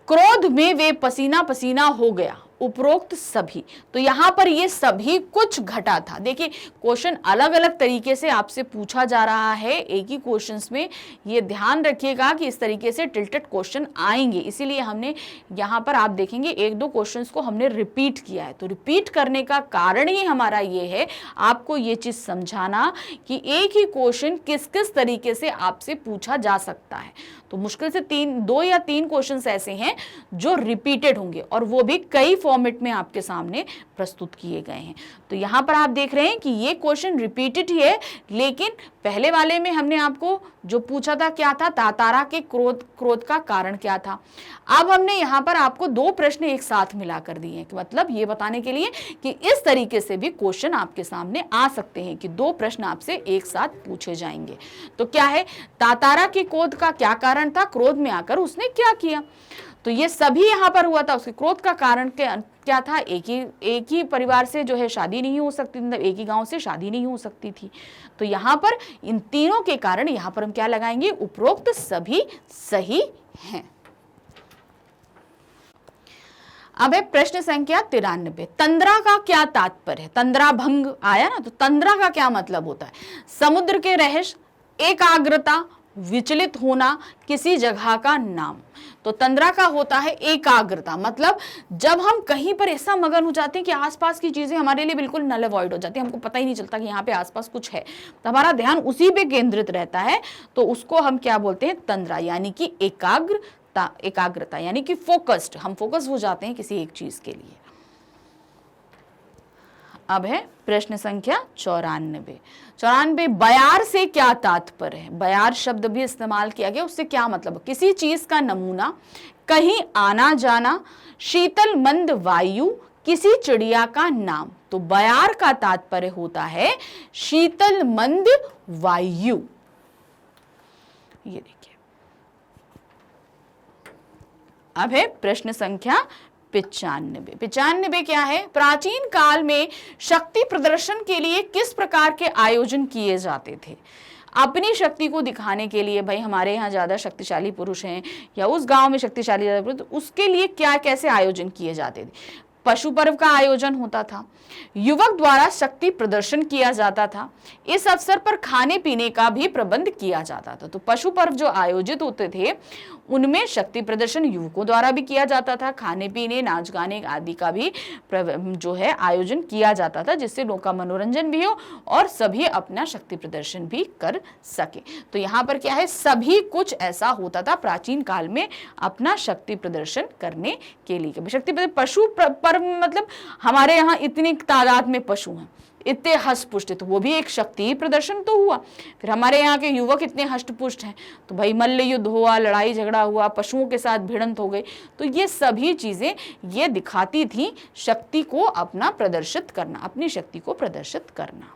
क्रोध में वे पसीना पसीना हो गया। उपरोक्त सभी, तो यहां पर ये सभी कुछ घटा था। देखिए, क्वेश्चन अलग अलग तरीके से आपसे पूछा जा रहा है एक ही क्वेश्चंस में, ये ध्यान रखिएगा कि इस तरीके से टिल्टेड क्वेश्चन आएंगे, इसीलिए हमने यहां पर आप देखेंगे एक दो क्वेश्चंस को हमने रिपीट किया है। तो रिपीट करने का कारण ही हमारा ये है आपको ये चीज समझाना कि एक ही क्वेश्चन किस किस तरीके से आपसे पूछा जा सकता है। तो मुश्किल से 2 या 3 क्वेश्चंस ऐसे हैं जो रिपीटेड होंगे और वो भी कई फॉर्मेट में आपके सामने प्रस्तुत किए गए हैं। तो यहाँ पर आप देख रहे हैं कि ये क्वेश्चन रिपीटेड ही है, लेकिन पहले वाले में हमने आपको जो पूछा था क्या था, तातारा के क्रोध का कारण क्या था। अब हमने यहाँ पर आपको 2 प्रश्न एक साथ मिला कर दिए हैं, मतलब ये बताने के लिए कि इस तरीके से भी क्वेश्चन आपके सामने आ सकते हैं कि 2 प्रश्न आपसे एक साथ पूछे जाएंगे। तो क्या है, तातारा के क्रोध का क्या कारण था, क्रोध में आकर उसने क्या किया। तो ये सभी यहाँ पर हुआ था। उसके क्रोध का कारण क्या था, एक ही परिवार से जो है शादी नहीं हो सकती, मतलब एक ही गांव से शादी नहीं हो सकती थी। तो यहाँ पर इन तीनों के कारण यहाँ पर हम क्या लगाएंगे, उपरोक्त सभी सही हैं। अब है प्रश्न संख्या 93। तंद्रा का क्या तात्पर्य है। तंद्रा भंग आया ना, तो तंद्रा का क्या मतलब होता है, समुद्र के रहस्य, एकाग्रता, विचलित होना, किसी जगह का नाम। तो तंद्रा का होता है एकाग्रता, मतलब जब हम कहीं पर ऐसा मगन हो जाते हैं कि आसपास की चीजें हमारे लिए बिल्कुल नल अवॉइड हो जाती है, हमको पता ही नहीं चलता कि यहाँ पे आसपास कुछ है, तो हमारा ध्यान उसी पे केंद्रित रहता है, तो उसको हम क्या बोलते हैं, तंद्रा, यानी कि एकाग्रता यानी कि फोकस्ड, हम फोकस हो जाते हैं किसी एक चीज के लिए। अब है प्रश्न संख्या 94। बयार से क्या तात्पर्य है। बयार शब्द भी इस्तेमाल किया गया, उससे क्या मतलब, किसी चीज का नमूना, कहीं आना जाना, शीतल मंद वायु, किसी चिड़िया का नाम। तो बयार का तात्पर्य होता है शीतल मंद वायु। ये देखिए। अब है प्रश्न संख्या 95 क्या है, प्राचीन काल में शक्ति प्रदर्शन के लिए किस प्रकार के आयोजन किए जाते थे। अपनी शक्ति को दिखाने के लिए, भाई हमारे यहाँ ज्यादा शक्तिशाली पुरुष हैं या उस गांव में शक्तिशाली ज्यादा पुरुष, उसके लिए क्या कैसे आयोजन किए जाते थे। पशु पर्व का आयोजन होता था, युवक द्वारा शक्ति प्रदर्शन किया जाता था, इस अवसर पर खाने पीने का भी प्रबंध किया जाता था। तो पशु पर्व जो आयोजित होते थे उनमें शक्ति प्रदर्शन युवकों द्वारा भी किया जाता था, खाने पीने, नाच गाने आदि का भी जो है आयोजन किया जाता था, जिससे लोगों का मनोरंजन भी हो और सभी अपना शक्ति प्रदर्शन भी कर सके। तो यहाँ पर क्या है, सभी कुछ ऐसा होता था प्राचीन काल में अपना शक्ति प्रदर्शन करने के लिए। शक्ति पशु पर्व मतलब हमारे यहाँ इतनी तादाद में पशु हैं, इतने हष्टपुष्ट, तो वो भी एक शक्ति प्रदर्शन तो हुआ। फिर हमारे यहाँ के युवक इतने हष्टपुष्ट हैं, तो भाई मल्ल युद्ध हुआ, लड़ाई झगड़ा हुआ, पशुओं के साथ भिड़ंत हो गई। तो ये सभी चीजें ये दिखाती थी शक्ति को अपना प्रदर्शित करना, अपनी शक्ति को प्रदर्शित करना।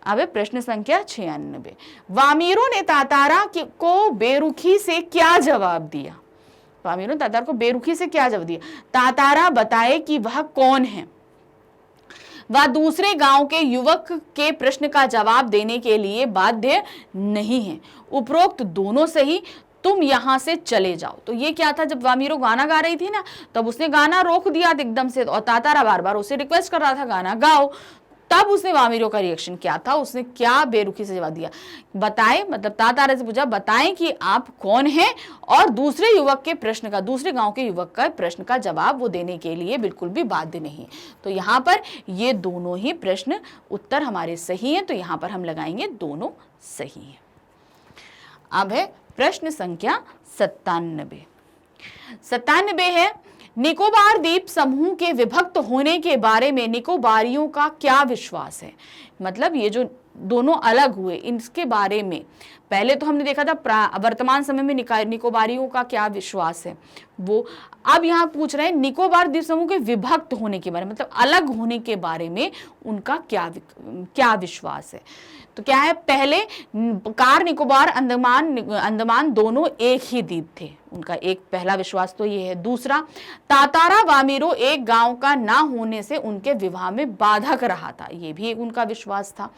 अब प्रश्न संख्या 96। वामीरों ने तातारा को बेरुखी से क्या जवाब दिया। वामीरों ने तातारा को बेरुखी से क्या जवाब दिया। तातारा बताए कि वह कौन है, वह दूसरे गांव के युवक के प्रश्न का जवाब देने के लिए बाध्य नहीं है, उपरोक्त दोनों सही, तुम यहां से चले जाओ। तो ये क्या था, जब वामीरो गाना गा रही थी ना, तब उसने गाना रोक दिया एकदम से, और तातारा बार बार उसे रिक्वेस्ट कर रहा था गाना गाओ। तब उसने वामीरो का रिएक्शन क्या था, उसने क्या बेरुखी से जवाब दिया, बताए, मतलब तातारा से पूछा बताएं कि आप कौन हैं, और दूसरे युवक के प्रश्न का, दूसरे गांव के युवक का प्रश्न का जवाब वो देने के लिए बिल्कुल भी बाध्य नहीं। तो यहाँ पर ये दोनों ही प्रश्न उत्तर हमारे सही हैं, तो यहाँ पर हम लगाएंगे दोनों सही हैं। अब है प्रश्न संख्या 97 है, निकोबार द्वीप समूह के विभक्त होने के बारे में निकोबारियों का क्या विश्वास है। मतलब ये जो दोनों अलग हुए इसके बारे में पहले तो हमने देखा था वर्तमान समय में निकोबारियों का क्या विश्वास है वो, अब यहाँ पूछ रहे हैं निकोबार द्वीप समूह के विभक्त होने के बारे में, मतलब अलग होने के बारे में उनका क्या विश्वास है। तो क्या है, पहले कार निकोबार अंडमान दोनों एक ही द्वीप थे, उनका एक पहला विश्वास तो ये है। दूसरा, तातारा वामीरो एक गांव का ना होने से उनके विवाह में बाधक रहा था, ये भी एक उनका विश्वास था।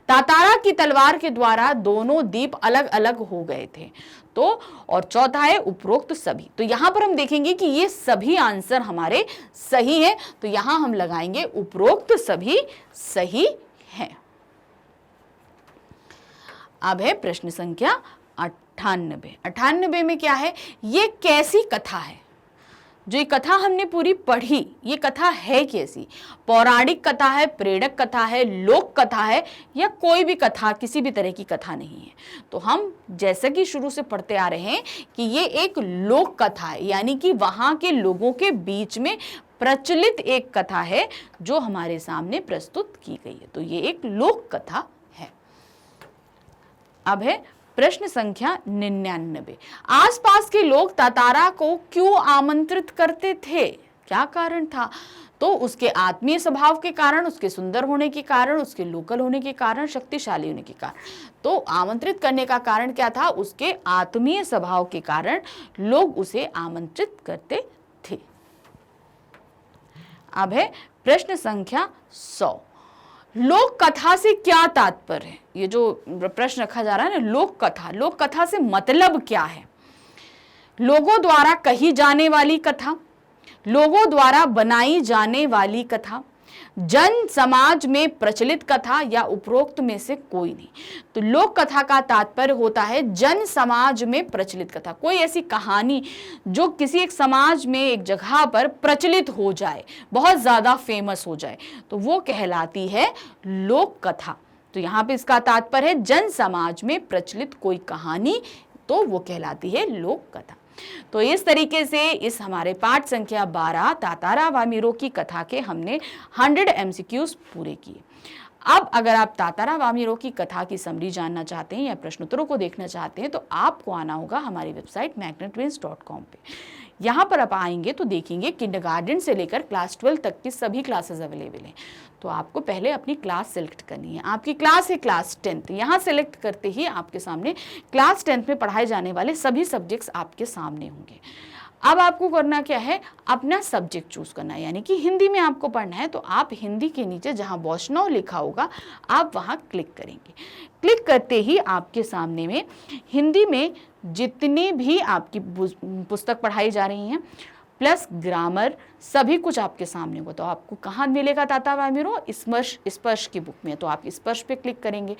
तातारा की तलवार के द्वारा दोनों द्वीप अलग अलग हो गए थे। तो और चौथा है उपरोक्त सभी। तो यहां पर हम देखेंगे कि ये सभी आंसर हमारे सही है, तो यहां हम लगाएंगे उपरोक्त सभी सही है। अब है प्रश्न संख्या 98 में क्या है, ये कैसी कथा है। जो ये कथा हमने पूरी पढ़ी, ये कथा है कैसी? पौराणिक कथा है, प्रेरक कथा है, लोक कथा है, या कोई भी कथा, किसी भी तरह की कथा नहीं है? तो हम जैसे कि शुरू से पढ़ते आ रहे हैं कि ये एक लोक कथा है, यानी कि वहां के लोगों के बीच में प्रचलित एक कथा है जो हमारे सामने प्रस्तुत की गई है। तो ये एक लोक कथा है। अब है प्रश्न संख्या 99। आसपास के लोग तातारा को क्यों आमंत्रित करते थे? क्या कारण था? तो उसके आत्मीय स्वभाव के कारण, उसके सुंदर होने के कारण, उसके लोकल होने के कारण, शक्तिशाली होने के कारण। तो आमंत्रित करने का कारण क्या था? उसके आत्मीय स्वभाव के कारण लोग उसे आमंत्रित करते थे। अब है प्रश्न संख्या 100। लोक कथा से क्या तात्पर्य है? ये जो प्रश्न रखा जा रहा है ना, लोक कथा से मतलब क्या है? लोगों द्वारा कही जाने वाली कथा, लोगों द्वारा बनाई जाने वाली कथा, जन समाज में प्रचलित कथा, या उपरोक्त में से कोई नहीं। तो लोक कथा का तात्पर्य होता है जन समाज में प्रचलित कथा, कोई ऐसी कहानी जो किसी एक समाज में, एक जगह पर प्रचलित हो जाए, बहुत ज्यादा फेमस हो जाए, तो वो कहलाती है लोक कथा। तो यहाँ पे इसका तात्पर्य है जन समाज में प्रचलित कोई कहानी, तो वो कहलाती है लोक कथा। तो इस तरीके से इस हमारे पाठ संख्या 12 तातारा वामीरो की कथा के हमने 100 MCQs पूरे किए। अब अगर आप तातारा वामीरो की कथा की समरी जानना चाहते हैं या प्रश्नोत्तरों को देखना चाहते हैं तो आपको आना होगा हमारी वेबसाइट magnetbrains.com पे। यहाँ पर आप आएंगे तो देखेंगे किंडरगार्टन से लेकर क्लास 12 तक की सभी क्लासेस अवेलेबल हैं। तो आपको पहले अपनी क्लास सेलेक्ट करनी है। आपकी क्लास है क्लास 10th। यहाँ सेलेक्ट करते ही आपके सामने क्लास 10th में पढ़ाए जाने वाले सभी सब्जेक्ट्स आपके सामने होंगे। अब आपको करना क्या है? अपना सब्जेक्ट चूज करना है, यानी कि हिंदी में आपको पढ़ना है तो आप हिंदी के नीचे जहां वैष्णव लिखा होगा आप वहां क्लिक करेंगे। क्लिक करते ही आपके सामने में हिंदी में जितने भी आपकी पुस्तक पढ़ाई जा रही हैं प्लस ग्रामर सभी कुछ आपके सामने होगा। तो आपको कहाँ मिलेगा तातारा वामीरो? स्पर्श की बुक में। तो आप स्पर्श पे क्लिक करेंगे,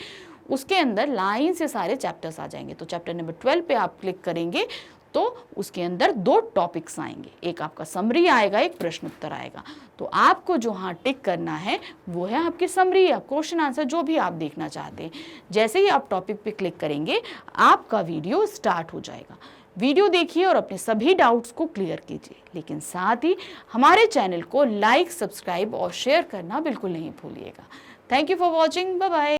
उसके अंदर लाइन से सारे चैप्टर्स आ जाएंगे। तो चैप्टर नंबर 12 पे आप क्लिक करेंगे तो उसके अंदर 2 टॉपिक्स आएंगे, एक आपका समरी आएगा, एक प्रश्न उत्तर आएगा। तो आपको जो हाँ टिक करना है वो है आपकी समरी या क्वेश्चन आंसर, जो भी आप देखना चाहते हैं। जैसे ही आप टॉपिक पे क्लिक करेंगे आपका वीडियो स्टार्ट हो जाएगा। वीडियो देखिए और अपने सभी डाउट्स को क्लियर कीजिए, लेकिन साथ ही हमारे चैनल को लाइक, सब्सक्राइब और शेयर करना बिल्कुल नहीं भूलिएगा। Thank you for watching. Bye bye.